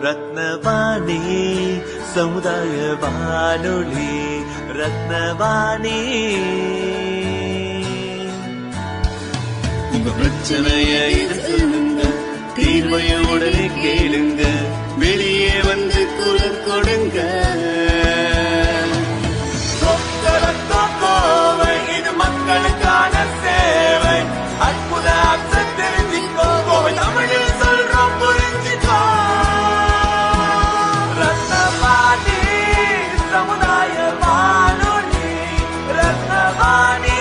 ரத்னவாணி சமுதாய வானொலி. ரத்னவாணி உங்க பிரச்சனைய சொல்லுங்க, தீர்வைய உடனே கேளுங்க, வெளியே வந்து குரல் கொடுங்க. இது மக்களுக்கான சேவை. அற்புத தெரிஞ்சுக்கோ, தமிழில் சொல்றோம் புரிஞ்சுக்கோ. ரத்னவாணி சமுதாய வானொலி. ரத்னவாணி.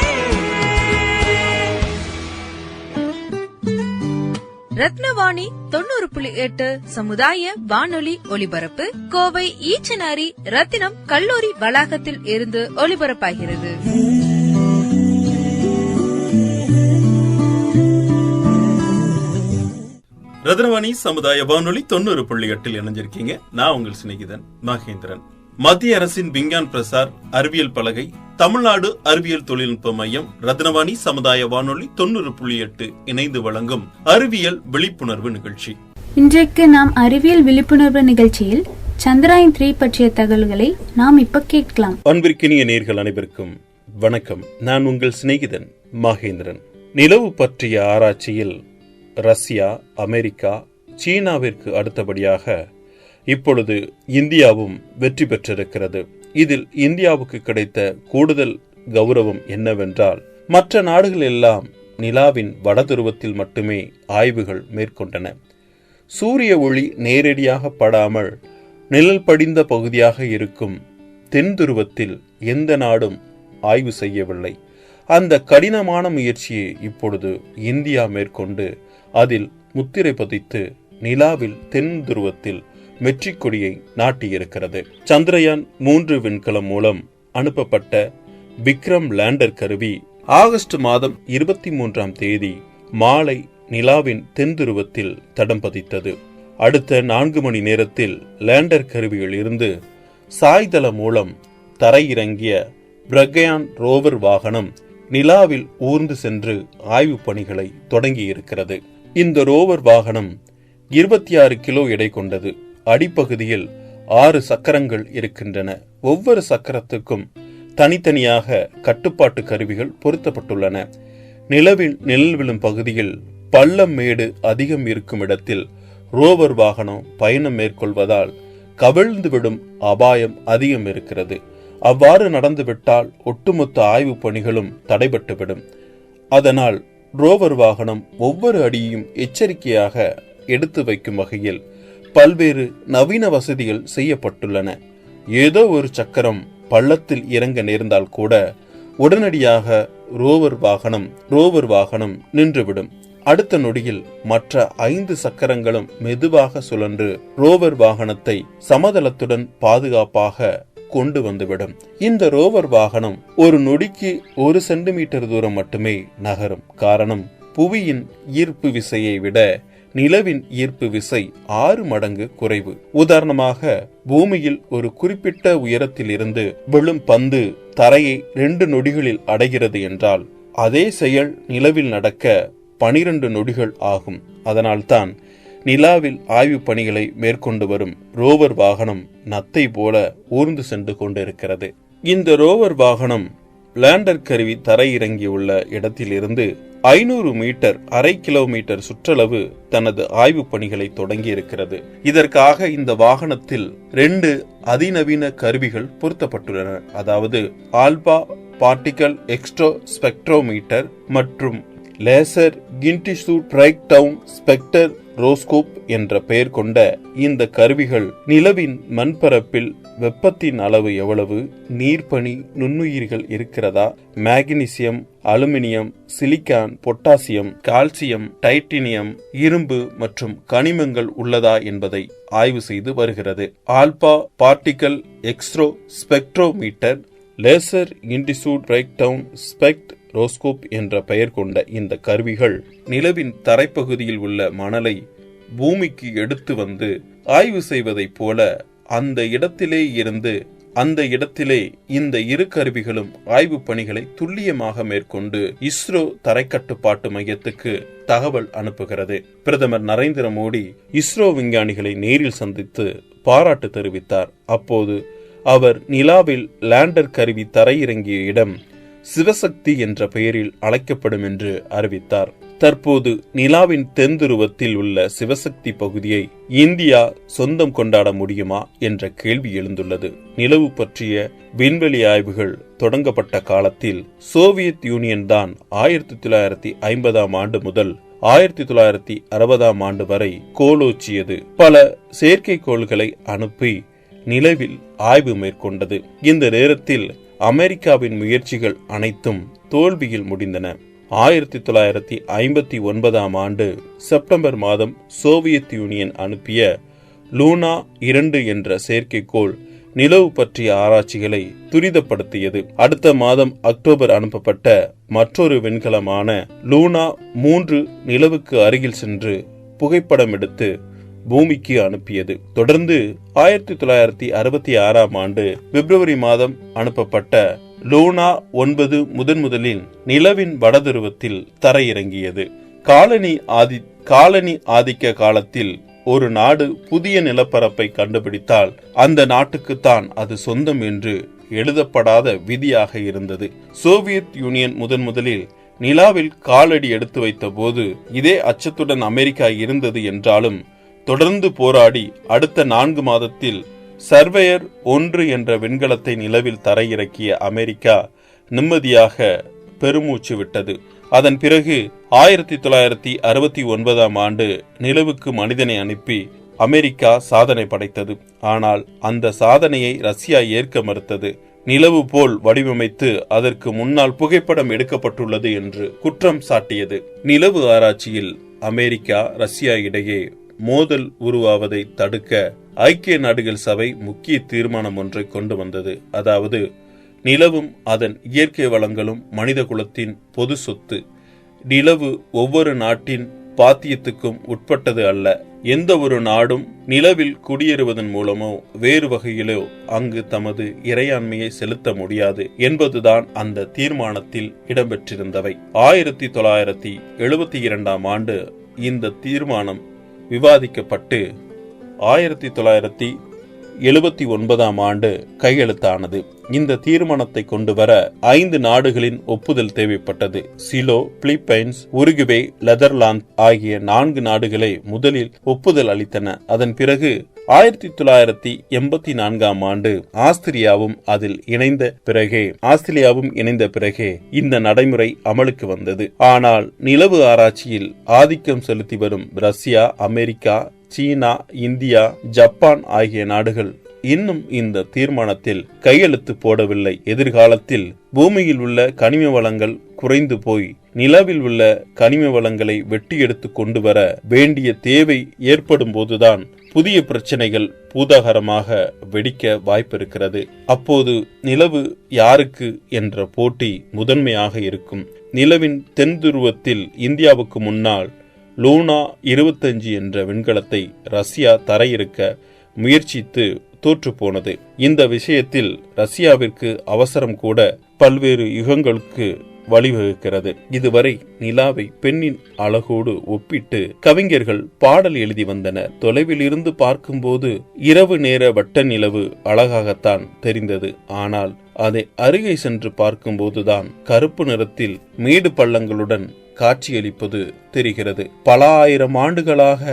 ரத்னவாணி 90.8 சமுதாய வானொலி ஒலிபரப்பு கோவை ஈச்சனாரி ரத்தினம் கல்லூரி வளாகத்தில் இருந்து ஒலிபரப்பாகிறது. ரத்னவாணி சமுதாய வானொலி 90.8 இணைஞ்சிருக்கீங்க. நான் உங்கள் சிநேகிதன் மகேந்திரன். மத்திய அரசின் விஞ்ஞான் பிரசார் அறிவியல் பலகை, தமிழ்நாடு அறிவியல் தொழில்நுட்ப மையம், ரத்னவாணி சமுதாய வானொலி 90.8 இணைந்து வழங்கும் அறிவியல் விழிப்புணர்வு நிகழ்ச்சி. இன்றைக்கு நாம் அறிவியல் விழிப்புணர்வு நிகழ்ச்சியில் சந்திராயன் 3 பற்றிய தகவல்களை நாம் இப்ப கேட்கலாம். அன்பிற்கினிய நேயர்கள் அனைவருக்கும் வணக்கம். நான் உங்கள் சிநேகிதன் மகேந்திரன். நிலவு பற்றிய ஆராய்ச்சியில் ரஷ்யா, அமெரிக்கா, சீனாவிற்கு அடுத்தபடியாக இப்பொழுது இந்தியாவும் வெற்றி பெற்றிருக்கிறது. இதில் இந்தியாவுக்கு கிடைத்த கூடுதல் கௌரவம் என்னவென்றால், மற்ற நாடுகள் எல்லாம் நிலாவின் வடதுருவத்தில் மட்டுமே ஆய்வுகள் மேற்கொண்டன. சூரிய ஒளி நேரடியாக படாமல் நிழல் படிந்த பகுதியாக இருக்கும் தென் துருவத்தில் எந்த நாடும் ஆய்வு செய்யவில்லை. அந்த கடினமான முயற்சியை இப்பொழுது இந்தியா மேற்கொண்டு அதில் முத்திரை பதித்து நிலாவில் தென் துருவத்தில் வெற்றி கொடியை நாட்டியிருக்கிறது. சந்திரயான் 3 விண்கலம் மூலம் அனுப்பப்பட்ட விக்ரம் லேண்டர் கருவி ஆகஸ்ட் மாதம் 23ஆம் தேதி மாலை நிலாவின் தென் துருவத்தில் தடம் பதித்தது. அடுத்த 4 மணி நேரத்தில் லேண்டர் கருவியில் இருந்து சாய்தளம் மூலம் தரையிறங்கிய பிரக்யான் ரோவர் வாகனம் நிலாவில் ஊர்ந்து சென்று ஆய்வு பணிகளை தொடங்கியிருக்கிறது. இந்த ரோவர் வாகனம் 26 கிலோ எடை கொண்டது. அடிப்பகுதியில் 6 சக்கரங்கள் இருக்கின்றன. ஒவ்வொரு சக்கரத்துக்கும் தனித்தனியாக கட்டுப்பாட்டு கருவிகள் பொருத்தப்பட்டுள்ளன. நிலவில் நிழல் விழும் பகுதியில் பள்ளம் மேடு அதிகம் இருக்கும் இடத்தில் ரோவர் வாகனம் பயணம் மேற்கொள்வதால் கவிழ்ந்துவிடும் அபாயம் அதிகம் இருக்கிறது. அவ்வாறு நடந்துவிட்டால் ஒட்டுமொத்த ஆய்வு பணிகளும் தடைபட்டுவிடும். அதனால் ரோவர் வாகனம் ஒவ்வொரு அடியையும் எச்சரிக்கையாக எடுத்து வைக்கும் வகையில் பல்வேறு நவீன வசதிகள் செய்யப்பட்டுள்ளன. ஏதோ ஒரு சக்கரம் பள்ளத்தில் இறங்க நேர்ந்தால் கூட உடனடியாக ரோவர் வாகனம் நின்றுவிடும். அடுத்த நொடியில் மற்ற 5 சக்கரங்களும் மெதுவாக சுழன்று ரோவர் வாகனத்தை சமதளத்துடன் பாதுகாப்பாக கொண்டு வந்துவிடும். இந்த ரோவர் வாகனம் ஒரு நொடிக்கு 1 சென்டிமீட்டர் தூரம் மட்டுமே நகரும். காரணம், புவியின் ஈர்ப்பு விசையை விட நிலவின் ஈர்ப்பு விசை 6 மடங்கு குறைவு. உதாரணமாக, பூமியில் ஒரு குறிப்பிட்ட உயரத்தில் இருந்து விழும் பந்து தரையை 2 நொடிகளில் அடைகிறது என்றால், அதே செயல் நிலவில் நடக்க 12 நொடிகள் ஆகும். அதனால்தான் நிலாவில் ஆய்வு பணிகளை மேற்கொண்டு வரும் ரோவர் வாகனம் நத்தை போல ஊர்ந்து சென்று கொண்டிருக்கிறது. இந்த ரோவர் வாகனம் லேண்டர் கருவி தரையிறங்கியுள்ள இடத்திலிருந்து 500 மீட்டர், அரை கிலோமீட்டர் சுற்றளவு தனது ஆய்வு பணிகளை தொடங்கி இருக்கிறது. இதற்காக இந்த வாகனத்தில் 2 அதிநவீன கருவிகள் பொருத்தப்பட்டுள்ளன. அதாவது ஆல்பா பார்ட்டிகல் எக்ஸ்ட்ரோ ஸ்பெக்ட்ரோமீட்டர் மற்றும் லேசர் இன்டிசூட் பிரேக் டவுன் ஸ்பெக்டர் ரோஸ்கோப் என்ற பெயர் கொண்ட இந்த கருவிகள் நிலவின் மண்பரப்பில் வெப்பத்தின் அளவு எவ்வளவு, நீர்ப்பனி, நுண்ணுயிர்கள் இருக்கிறதா, magnesium, aluminium, silicon, potassium, calcium, titanium, இரும்பு மற்றும் கனிமங்கள் உள்ளதா என்பதை ஆய்வு செய்து வருகிறது. Alpha particle எக்ஸ்ட்ரோ spectrometer, laser இன்டிசூட் break down ஸ்பெக்ட் ரோஸ்கோப் என்ற பெயர் கொண்ட இந்த கருவிகள் நிலவின் தரைப்பகுதியில் உள்ள மணலை பூமிக்கு எடுத்து வந்து ஆய்வு செய்வதைப் போல அந்த இடத்திலே இருந்து அந்த இடத்திலே இந்த இரு கருவிகளும் ஆய்வு பணிகளை துல்லியமாக மேற்கொண்டு இஸ்ரோ தரைக்கட்டுப்பாட்டு மையத்துக்கு தகவல் அனுப்புகிறது. பிரதமர் நரேந்திர மோடி இஸ்ரோ விஞ்ஞானிகளை நேரில் சந்தித்து பாராட்டு தெரிவித்தார். அப்போது அவர் நிலாவில் லேண்டர் கருவி தரையிறங்கிய இடம் சிவசக்தி என்ற பெயரில் அழைக்கப்படும் என்று அறிவித்தார். தற்போது நிலாவின் தென் துருவத்தில் உள்ள சிவசக்தி பகுதியை இந்தியா சொந்தம் கொண்டாட முடியுமா என்ற கேள்வி எழுந்துள்ளது. நிலவு பற்றிய விண்வெளி ஆய்வுகள் தொடங்கப்பட்ட காலத்தில் சோவியத் யூனியன் தான் 1950ஆம் ஆண்டு முதல் 1960ஆம் ஆண்டு வரை கோலோச்சியது. பல செயற்கைக்கோள்களை அனுப்பி நிலவில் ஆய்வு மேற்கொண்டது. இந்த நேரத்தில் அமெரிக்காவின் முயற்சிகள் அனைத்தும் தோல்வியில் முடிந்தன. 1959ஆம் ஆண்டு செப்டம்பர் மாதம் சோவியத் யூனியன் அனுப்பிய லூனா 2 என்ற செயற்கைக்கோள் நிலவு பற்றிய ஆராய்ச்சிகளை துரிதப்படுத்தியது. அடுத்த மாதம் அக்டோபர் அனுப்பப்பட்ட மற்றொரு விண்கலமான லூனா 3 நிலவுக்கு அருகில் சென்று புகைப்படம் எடுத்து பூமிக்கு அனுப்பியது. தொடர்ந்து 1966ஆம் ஆண்டு பிப்ரவரி மாதம் அனுப்பப்பட்ட லூனா 9 முதலில் நிலவின் வடதுருவத்தில் தரையிறங்கியது. காலனி ஆதிக்க காலத்தில் ஒரு நாடு புதிய நிலப்பரப்பை கண்டுபிடித்தால் அந்த நாட்டுக்குத்தான் அது சொந்தம் என்று எழுதப்படாத விதியாக இருந்தது. சோவியத் யூனியன் முதலில் நிலாவில் காலடி எடுத்து வைத்த போது இதே அச்சத்துடன் அமெரிக்கா இருந்தது என்றாலும் தொடர்ந்து போராடி அடுத்த 4 மாதத்தில் சர்வேயர் 1 என்ற விண்கலத்தை நிலவில் தரையிறக்கிய அமெரிக்கா நிம்மதியாக பெருமூச்சு விட்டது. அதன் பிறகு 1969ஆம் ஆண்டு நிலவுக்கு மனிதனை அனுப்பி அமெரிக்கா சாதனை படைத்தது. ஆனால் அந்த சாதனையை ரஷ்யா ஏற்க மறுத்தது. நிலவு போல் வடிவமைத்து அதற்கு முன்னால் புகைப்படம் எடுக்கப்பட்டுள்ளது என்று குற்றம் சாட்டியது. நிலவு ஆராய்ச்சியில் அமெரிக்கா ரஷ்யா இடையே மோதல் உருவாவதை தடுக்க ஐக்கிய நாடுகள் சபை முக்கிய தீர்மானம் ஒன்றை கொண்டு வந்தது. அதாவது, நிலவும் அதன் இயற்கை வளங்களும் மனித குலத்தின் பொது சொத்து. நிலவு ஒவ்வொரு நாட்டின் பாத்தியத்துக்கும் உட்பட்டது அல்ல. எந்த ஒரு நாடும் நிலவில் குடியேறுவதன் மூலமோ வேறு வகையிலோ அங்கு தமது இறையாண்மையை செலுத்த முடியாது என்பதுதான் அந்த தீர்மானத்தில் இடம்பெற்றிருந்தவை. 1972ஆம் ஆண்டு இந்த தீர்மானம் விவாதிக்கப்பட்டு 1979ஆம் ஆண்டு கையெழுத்தானது. இந்த தீர்மானத்தை கொண்டு வர 5 நாடுகளின் ஒப்புதல் தேவைப்பட்டது. சிலோ, பிலிப்பைன்ஸ், உருகுவே, நெதர்லாந்து ஆகிய 4 நாடுகளை முதலில் ஒப்புதல் அளித்தன. அதன் பிறகு 1984ஆம் ஆண்டு ஆஸ்திரேலியாவும் இணைந்த பிறகே இந்த நடைமுறை அமலுக்கு வந்தது. ஆனால் நிலவு ஆராய்ச்சியில் ஆதிக்கம் செலுத்தி வரும் ரஷ்யா, அமெரிக்கா, சீனா, இந்தியா, ஜப்பான் ஆகிய நாடுகள் இன்னும் இந்த தீர்மானத்தில் கையெழுத்து போடவில்லை. எதிர்காலத்தில் பூமியில் உள்ள கனிம வளங்கள் குறைந்து போய் நிலவில் உள்ள கனிம வளங்களை வெட்டி எடுத்து கொண்டு வர வேண்டிய தேவை ஏற்படும் போதுதான் புதிய பிரச்சனைகள் பூதாகரமாக வெடிக்க வாய்ப்பிருக்கிறது. அப்போது நிலவு யாருக்கு என்ற போட்டி முதன்மையாக இருக்கும். நிலவின் தென் துருவத்தில் இந்தியாவுக்கு முன்னால் லூனா 25 என்ற விண்கலத்தை ரஷ்யா தரையிறக்க முயற்சித்து தோற்று போனது. இந்த விஷயத்தில் ரஷ்யாவிற்கு அவசரம் கூட பல்வேறு யுகங்களுக்கு வழிவகுக்கிறது. இதுவரை நிலாவை பெண்ணின் அழகோடு ஒப்பிட்டு கவிஞர்கள் பாடல் எழுதி வந்தனர். தொலைவில் இருந்து பார்க்கும்போது இரவு நேர வட்ட நிலவு அழகாகத்தான் தெரிந்தது. ஆனால் அதை அருகே சென்று பார்க்கும்போதுதான் கருப்பு நிறத்தில் மேடு பள்ளங்களுடன் காட்சியளிப்பது தெரிகிறது. பல ஆயிரம் ஆண்டுகளாக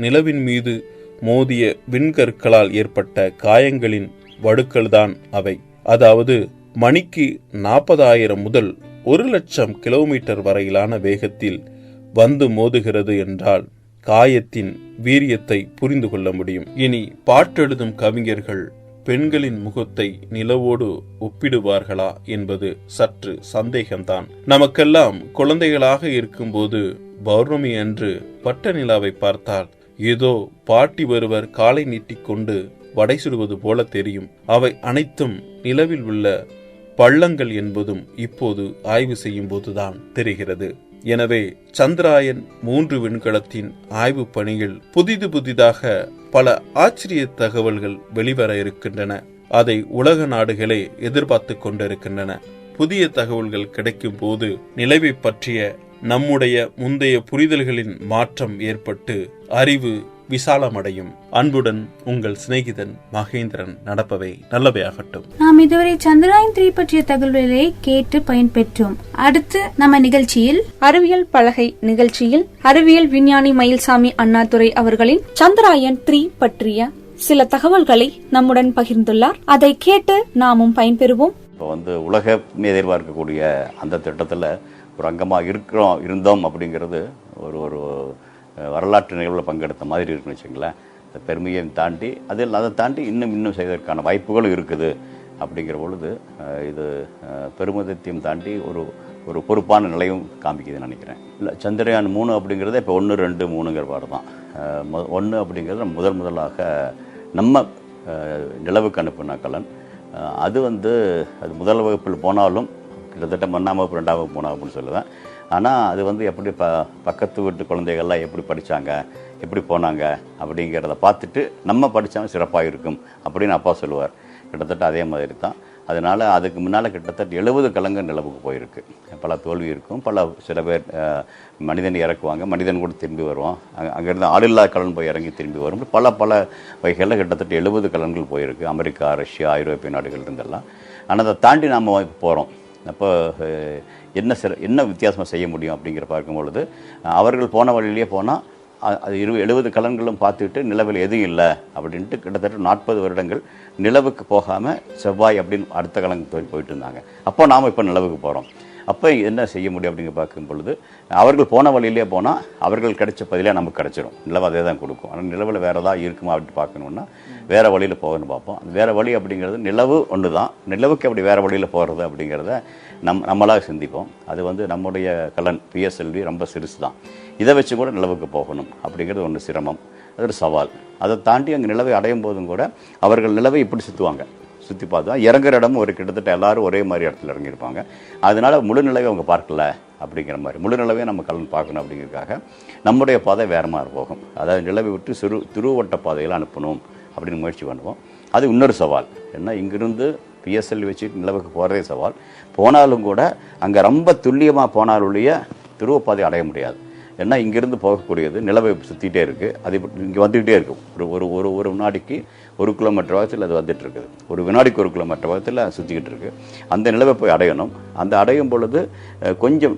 நிலவின் மீது மோதிய விண்கற்களால் ஏற்பட்ட காயங்களின் வடுக்கள்தான் அவை. அதாவது மணிக்கு 40,000 முதல் 1,00,000 கிலோமீட்டர் வரையிலான வேகத்தில் வந்து மோதுகிறது என்றால் காயத்தின் வீரியத்தை புரிந்து கொள்ள முடியும். இனி பாட்டெழுதும் கவிஞர்கள் பெண்களின் முகத்தை நிலவோடு ஒப்பிடுவார்களா என்பது சற்று சந்தேகம்தான். நமக்கெல்லாம் குழந்தைகளாக இருக்கும்போது பௌர்ணமி அன்று பட்ட நிலாவை பார்த்தால் ஏதோ பாட்டி ஒருவர் காலை நீட்டிக்கொண்டு வடை சுடுவது போல தெரியும். அவை அனைத்தும் நிலவில் உள்ள பள்ளங்கள் என்பதும் இப்போது ஆய்வு செய்யும் போதுதான் தெரிகிறது. எனவே சந்திராயன் 3 விண்கலத்தின் ஆய்வு பணியில் புதிதாக பல ஆச்சரிய தகவல்கள் வெளிவர இருக்கின்றன. அதை உலக நாடுகளே எதிர்பார்த்து கொண்டிருக்கின்றன. புதிய தகவல்கள் கிடைக்கும் போது நிலவை பற்றிய நம்முடைய முந்தைய புரிதல்களின் மாற்றம் ஏற்பட்டு அறிவு விசாலமடையும். அன்புடன் உங்கள் சிநேகிதன் மகேந்திரன். நடப்பவை நல்லவையாகட்டும். நாம் இதுவரை சந்திராயன் 3 பற்றிய தகவல்களை கேட்டு பயன்பெற்றோம். அடுத்து நம்ம நிகழ்ச்சியில் அறிவியல் பலகை நிகழ்ச்சியில் அறிவியல் விஞ்ஞானி மயில்சாமி அண்ணாதுரை அவர்களின் சந்திராயன் 3 பற்றிய சில தகவல்களை நம்முடன் பகிர்ந்துள்ளார். அதை கேட்டு நாமும் பயன்பெறுவோம். இப்போ உலக எதிர்பார்க்கக்கூடிய அந்த திட்டத்தில் ஒரு அங்கமாக இருந்தோம் அப்படிங்கிறது ஒரு வரலாற்று நிகழ்வில் பங்கெடுத்த மாதிரி இருக்குன்னு வச்சுங்களேன். இந்த பெருமையை தாண்டி அதை தாண்டி இன்னும் செய்வதற்கான வாய்ப்புகளும் இருக்குது. அப்படிங்கிற பொழுது இது பெருமிதத்தையும் தாண்டி ஒரு பொறுப்பான நிலையும் காமிக்குதுன்னு நினைக்கிறேன். இல்லை, சந்திரயான் 3 அப்படிங்கிறத இப்போ 1, 2, 3ங்கிற பாடு தான். 1 அப்படிங்கிறது முதலாக நம்ம நிலவுக்கு அனுப்பின கலன். அது அது முதல் வகுப்பில் போனாலும் கிட்டத்தட்ட 1ஆம் வகுப்பு 2ஆம் வகுப்பு 3ஆம் வகுப்புன்னு சொல்லுவேன். ஆனால் அது எப்படி பக்கத்து வீட்டு குழந்தைகள்லாம் எப்படி படித்தாங்க, எப்படி போனாங்க அப்படிங்கிறத பார்த்துட்டு நம்ம படித்தாலும் சிறப்பாக இருக்கும் அப்படின்னு அப்பா சொல்லுவார். கிட்டத்தட்ட அதே மாதிரி தான். அதனால் அதுக்கு முன்னால் கிட்டத்தட்ட 70 கலங்கள் நிலவுக்கு போயிருக்கு. பல தோல்வி இருக்கும். சில பேர் மனிதன் இறக்குவாங்க, மனிதன் கூட திரும்பி வருவான். அங்கேருந்து ஆளில்லா கலன் போய் இறங்கி திரும்பி வரும். பல வகைகளில் கிட்டத்தட்ட 70 கலன்கள் போயிருக்கு. அமெரிக்கா, ரஷ்யா, ஐரோப்பிய நாடுகள் இருந்தெல்லாம். ஆனால் அதை தாண்டி நாம் போகிறோம். அப்போ என்ன வித்தியாசமாக செய்ய முடியும் அப்படிங்கிற பார்க்கும்பொழுது அவர்கள் போன வழியிலேயே போனால் அது 70 கலன்களும் பார்த்துட்டு நிலவில் எதுவும் இல்லை அப்படின்ட்டு கிட்டத்தட்ட 40 வருடங்கள் நிலவுக்கு போகாமல் செவ்வாய் அப்படின்னு அடுத்த கலங்கு போயிட்டு இருந்தாங்க. அப்போ நாம் இப்போ நிலவுக்கு போகிறோம். அப்போ என்ன செய்ய முடியும் அப்படிங்க பார்க்கும் பொழுது அவர்கள் போன வழியிலே போனால் அவர்கள் கிடைச்ச பதிலே நமக்கு கிடைச்சிடும். நிலவு அதே தான் கொடுக்கும். ஆனால் நிலவில் வேறு ஏதாவது இருக்குமா அப்படின்னு பார்க்கணுன்னா வேறு வழியில் போகணும்னு பார்ப்போம். வேறு வழி அப்படிங்கிறது நிலவு ஒன்று தான். நிலவுக்கு அப்படி வேறு வழியில் போகிறது அப்படிங்கிறத நம்மளாக சிந்திப்போம். அது நம்முடைய கலன் PSLV ரொம்ப சிறுசு தான். இதை வச்சு கூட நிலவுக்கு போகணும் அப்படிங்கிறது ஒன்று சிரமம். அது ஒரு சவால். அதை தாண்டி அங்கே நிலவை அடையும் போதும் கூட அவர்கள் நிலவை இப்படி சுற்றி பார்த்தா இறங்குற இடமும் கிட்டத்தட்ட எல்லாரும் ஒரே மாதிரி இடத்துல இறங்கியிருப்பாங்க. அதனால முழு நிலவை அவங்க பார்க்கல அப்படிங்கிற மாதிரி முழு நிலவே நம்ம கலன் பார்க்கணும் அப்படிங்கிறதுக்காக நம்முடைய பாதை வேறு மாதிரி போகும். அதாவது நிலவை விட்டு துருவட்ட பாதையில் அனுப்பணும் அப்படின்னு முயற்சி பண்ணுவோம். அது இன்னொரு சவால். ஏன்னா இங்கிருந்து PSLV வச்சு நிலவுக்கு போகிறதே சவால். போனாலும் கூட அங்கே ரொம்ப துல்லியமாக போனாலுடைய துருவப்பாதை அடைய முடியாது. ஏன்னா இங்கேருந்து போகக்கூடியது நிலவை சுற்றிகிட்டே இருக்குது. அது இங்கே வந்துக்கிட்டே இருக்கும். ஒரு வினாடிக்கு 1 கிலோமீட்டர் வேகத்தில் அது வந்துட்டு இருக்குது. ஒரு வினாடிக்கு 1 கிலோமீட்டர் வேகத்தில் சுற்றிக்கிட்டு இருக்குது. அந்த நிலவை போய் அடையணும். அந்த அடையும் பொழுது கொஞ்சம்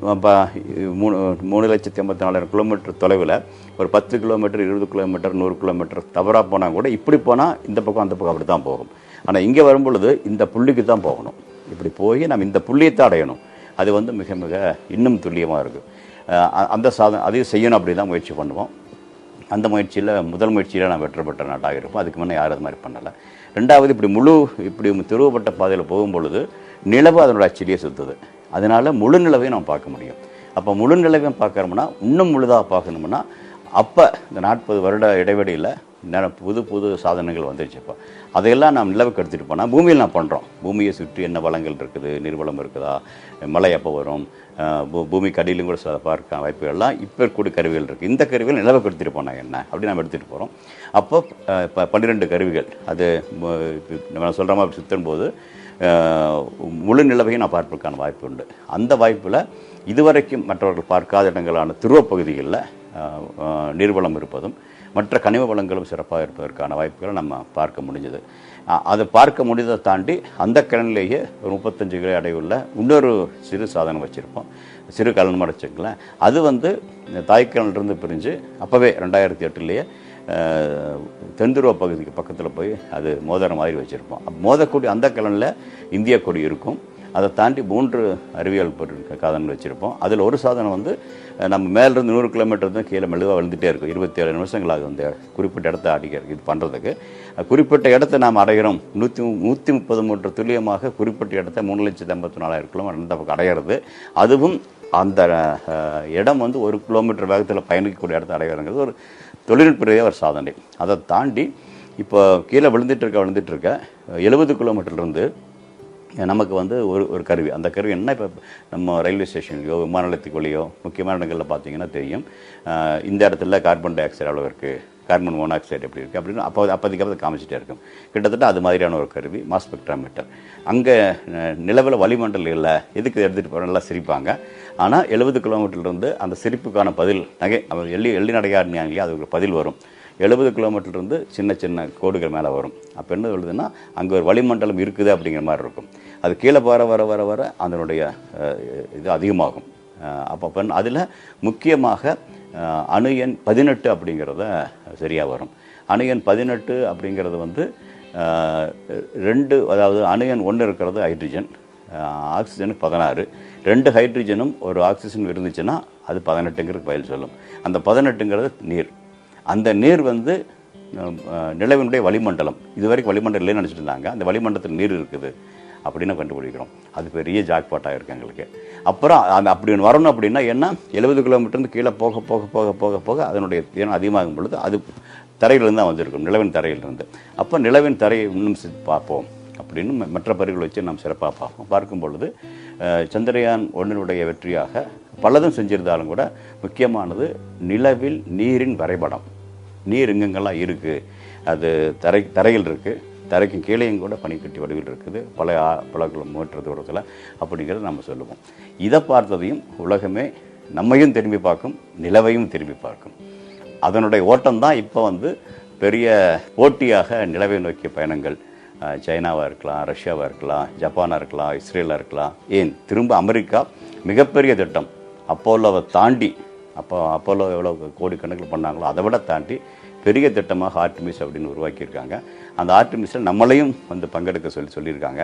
3,84,000 கிலோமீட்டர் தொலைவில் ஒரு 10 கிலோமீட்டர் 20 கிலோமீட்டர் 100 கிலோமீட்டர் தவறாக போனால் கூட இப்படி போனால் இந்த பக்கம் அந்த பக்கம் அப்படி தான் போகும். ஆனால் இங்கே வரும்பொழுது இந்த புள்ளிக்கு தான் போகணும். இப்படி போய் நம்ம இந்த புள்ளியை தான் அடையணும். அது மிக மிக இன்னும் துல்லியமாக இருக்குது. அந்த அதையும் செய்யணும் அப்படி தான் முயற்சி பண்ணுவோம். அந்த முதல் முயற்சியில் நான் வெற்றி பெற்ற நாட்டாக இருப்போம். அதுக்கு முன்னே யாரும் அது மாதிரி பண்ணலை. ரெண்டாவது இப்படி துருவப்பட்ட பாதையில் போகும்பொழுது நிலவு அதனோட அச்சிலேயே சுற்றுது. அதனால் முழு நிலவையும் நம்ம பார்க்க முடியும். அப்போ முழு நிலவையும் பார்க்கணும்னா இன்னும் முழுதாக பார்க்கணும்னா அப்போ இந்த 40 வருட இடைவெளியில் புது சாதனங்கள் வந்துருச்சு. இப்போ அதையெல்லாம் நாம் நிலவுக்கு எடுத்துகிட்டு போனால் பூமியில் நான் பண்ணுறோம். பூமியை சுற்றி என்ன வளங்கள் இருக்குது, நீர்வளம் இருக்குதா, மழை எப்போ வரும், பூமிக்கு அடியிலும் கூட சில பார்க்க வாய்ப்புகள்லாம் இப்போ இருக்கக்கூடிய கருவிகள் இருக்குது. இந்த கருவிகள் நிலவுக்கு எடுத்துகிட்டு போனால் என்ன அப்படி நம்ம எடுத்துகிட்டு போகிறோம். அப்போ 12 கருவிகள் அது நம்ம சொல்கிற மாதிரி சுற்றும்போது முழு நிலவையும் நான் பார்ப்பதற்கான வாய்ப்பு உண்டு. அந்த வாய்ப்பில் இதுவரைக்கும் மற்றவர்கள் பார்க்காத இடங்களான துருவப்பகுதிகளில் நீர்வளம் இருப்பதும் மற்ற கனிம வளங்களும் சிறப்பாக இருப்பதற்கான வாய்ப்புகளை நம்ம பார்க்க முடிஞ்சது. அதை பார்க்க முடிந்ததை தாண்டி அந்த கிணறுலேயே ஒரு 35 கிலோ அடைவுள்ள இன்னொரு சிறு சாதனம் வச்சுருப்போம். சிறு கலன் மாதிரி வச்சுக்கலாம். அது தாய்க்கிணலிருந்து பிரிஞ்சு அப்போவே 2008 தென்துருவ பகுதிக்கு பக்கத்தில் போய் அது மோதிர மாதிரி வச்சுருப்போம். மோதக்கூடிய அந்த கலனில் இந்திய கொடி இருக்கும். அதை தாண்டி 3 அறிவியல் சாதனங்கள் வச்சுருப்போம். அதில் ஒரு சாதனம் நம்ம மேலேருந்து 100 கிலோமீட்டர் தான் கீழே மெழுவாக விழுந்துகிட்டே இருக்கும். 27 நிமிஷங்கள் ஆகும் அந்த குறிப்பிட்ட இடத்த அடிக்கிறது. இது பண்ணுறதுக்கு குறிப்பிட்ட இடத்த நாம் அடைகிறோம். 130 மீட்டர் துல்லியமாக குறிப்பிட்ட இடத்த 3,84,000 கிலோமீட்டர் அந்த பக்கம் அடைகிறது. அதுவும் அந்த இடம் 1 கிலோமீட்டர் வேகத்தில் பயணிக்கக்கூடிய இடத்த அடைகிறதுங்கிறது ஒரு தொழில்நுட்ப ரீதியாக ஒரு சாதனை. அதை தாண்டி இப்போ கீழே விழுந்துட்டு இருக்க 70 கிலோமீட்டர்லேருந்து நமக்கு ஒரு கருவி. அந்த கருவி என்ன, இப்போ நம்ம ரயில்வே ஸ்டேஷன்லையோ விமான நிலையத்துக்குள்ளேயோ முக்கியமான இடங்களில் பார்த்தீங்கன்னா தெரியும். இந்த இடத்துல கார்பன் டை ஆக்சைடு எவ்வளோ இருக்குது, கார்பன் மோனாக்சைடு எப்படி இருக்குது அப்படின்னு அப்போதைக்கு காமிச்சிட்டே இருக்கும். கிட்டத்தட்ட அது மாதிரியான ஒரு கருவி மாஸ் ஸ்பெக்ட்ரோமீட்டர். அங்கே நிலவில் வளிமண்டலம் இல்லை, எதுக்கு எடுத்துகிட்டு போகிற நல்லா சிரிப்பாங்க. ஆனால் 70 கிலோமீட்டர்லேருந்து அந்த சிரிப்புக்கான பதில் எள்ளி நடையாடினாங்க இல்லையா, அதுக்கு பதில் வரும். 70 கிலோமீட்டர்லேருந்து சின்ன சின்ன கோடுகள் மேலே வரும். அப்போ என்ன சொல்லுதுன்னா அங்கே ஒரு வளிமண்டலம் இருக்குது அப்படிங்கிற மாதிரி இருக்கும். அது கீழே வர வர வர வர அதனுடைய இது அதிகமாகும். அப்போ அதில் முக்கியமாக அணு எண் 18 அப்படிங்கிறத சரியாக வரும். அணு எண் 18 அப்படிங்கிறது வந்து 2, அதாவது அணு எண் 1 இருக்கிறது ஹைட்ரஜன், ஆக்சிஜனுக்கு 16, 2 ஹைட்ரஜனும் ஒரு ஆக்சிஜன் இருந்துச்சுன்னா அது 18ங்கிறது பதில் சொல்லும். அந்த 18ங்கிறது நீர். அந்த நீர் வந்து நிலவினுடைய வளிமண்டலம், இதுவரைக்கும் வளிமண்டலம் இல்லைன்னு நினச்சிட்டு இருந்தாங்க, அந்த வளிமண்டலத்தில் நீர் இருக்குது அப்படின்னு கண்டுபிடிக்கிறோம். அது பெரிய ஜாக்பாட்டாக இருக்குது எங்களுக்கு. அப்புறம் அப்படி வரணும் அப்படின்னா என்ன, 70 கிலோமீட்டர்ந்து கீழே போக போக போக போக போக அதனுடைய திறன் அதிகமாகும் பொழுது அது தரையிலிருந்து தான் வந்திருக்கும், நிலவின் தரையிலிருந்து. அப்போ நிலவின் தரையை இன்னும் பார்ப்போம் அப்படின்னு மற்ற பரிவுகள் வச்சு நாம் சிறப்பாக பார்க்கும் பொழுது சந்திரயான் 1 வெற்றியாக பலதும் செஞ்சிருந்தாலும் கூட முக்கியமானது நிலவில் நீரின் வரைபடம். நீர் எங்கெங்கெல்லாம் இருக்குது, அது தரையில் இருக்குது, தரைக்கு கீழேயும் கூட பனிக்கட்டி வடிவில் இருக்குது, பல கிலோமீட்டர் தூரத்தில் அப்படிங்கிறத நம்ம சொல்லுவோம். இதை பார்த்ததையும் உலகமே நம்மையும் திரும்பி பார்க்கும், நிலவையும் திரும்பி பார்க்கும். அதனுடைய ஓட்டம் தான் இப்போ வந்து பெரிய போட்டியாக நிலவை நோக்கிய பயணங்கள். சைனாவாக இருக்கலாம், ரஷ்யாவாக இருக்கலாம், ஜப்பானாக இருக்கலாம், இஸ்ரேலாக இருக்கலாம், ஏன் திரும்ப அமெரிக்கா மிகப்பெரிய திட்டம் அப்போலோவை தாண்டி, அப்போலோ எவ்வளோ கோடிக்கணக்கில் பண்ணாங்களோ அதை விட தாண்டி பெரிய திட்டமாக ஆர்டிமிஸ் அப்படின்னு உருவாக்கியிருக்காங்க. அந்த ஆர்டிமிஸில் நம்மளையும் வந்து பங்கெடுக்க சொல்லியிருக்காங்க.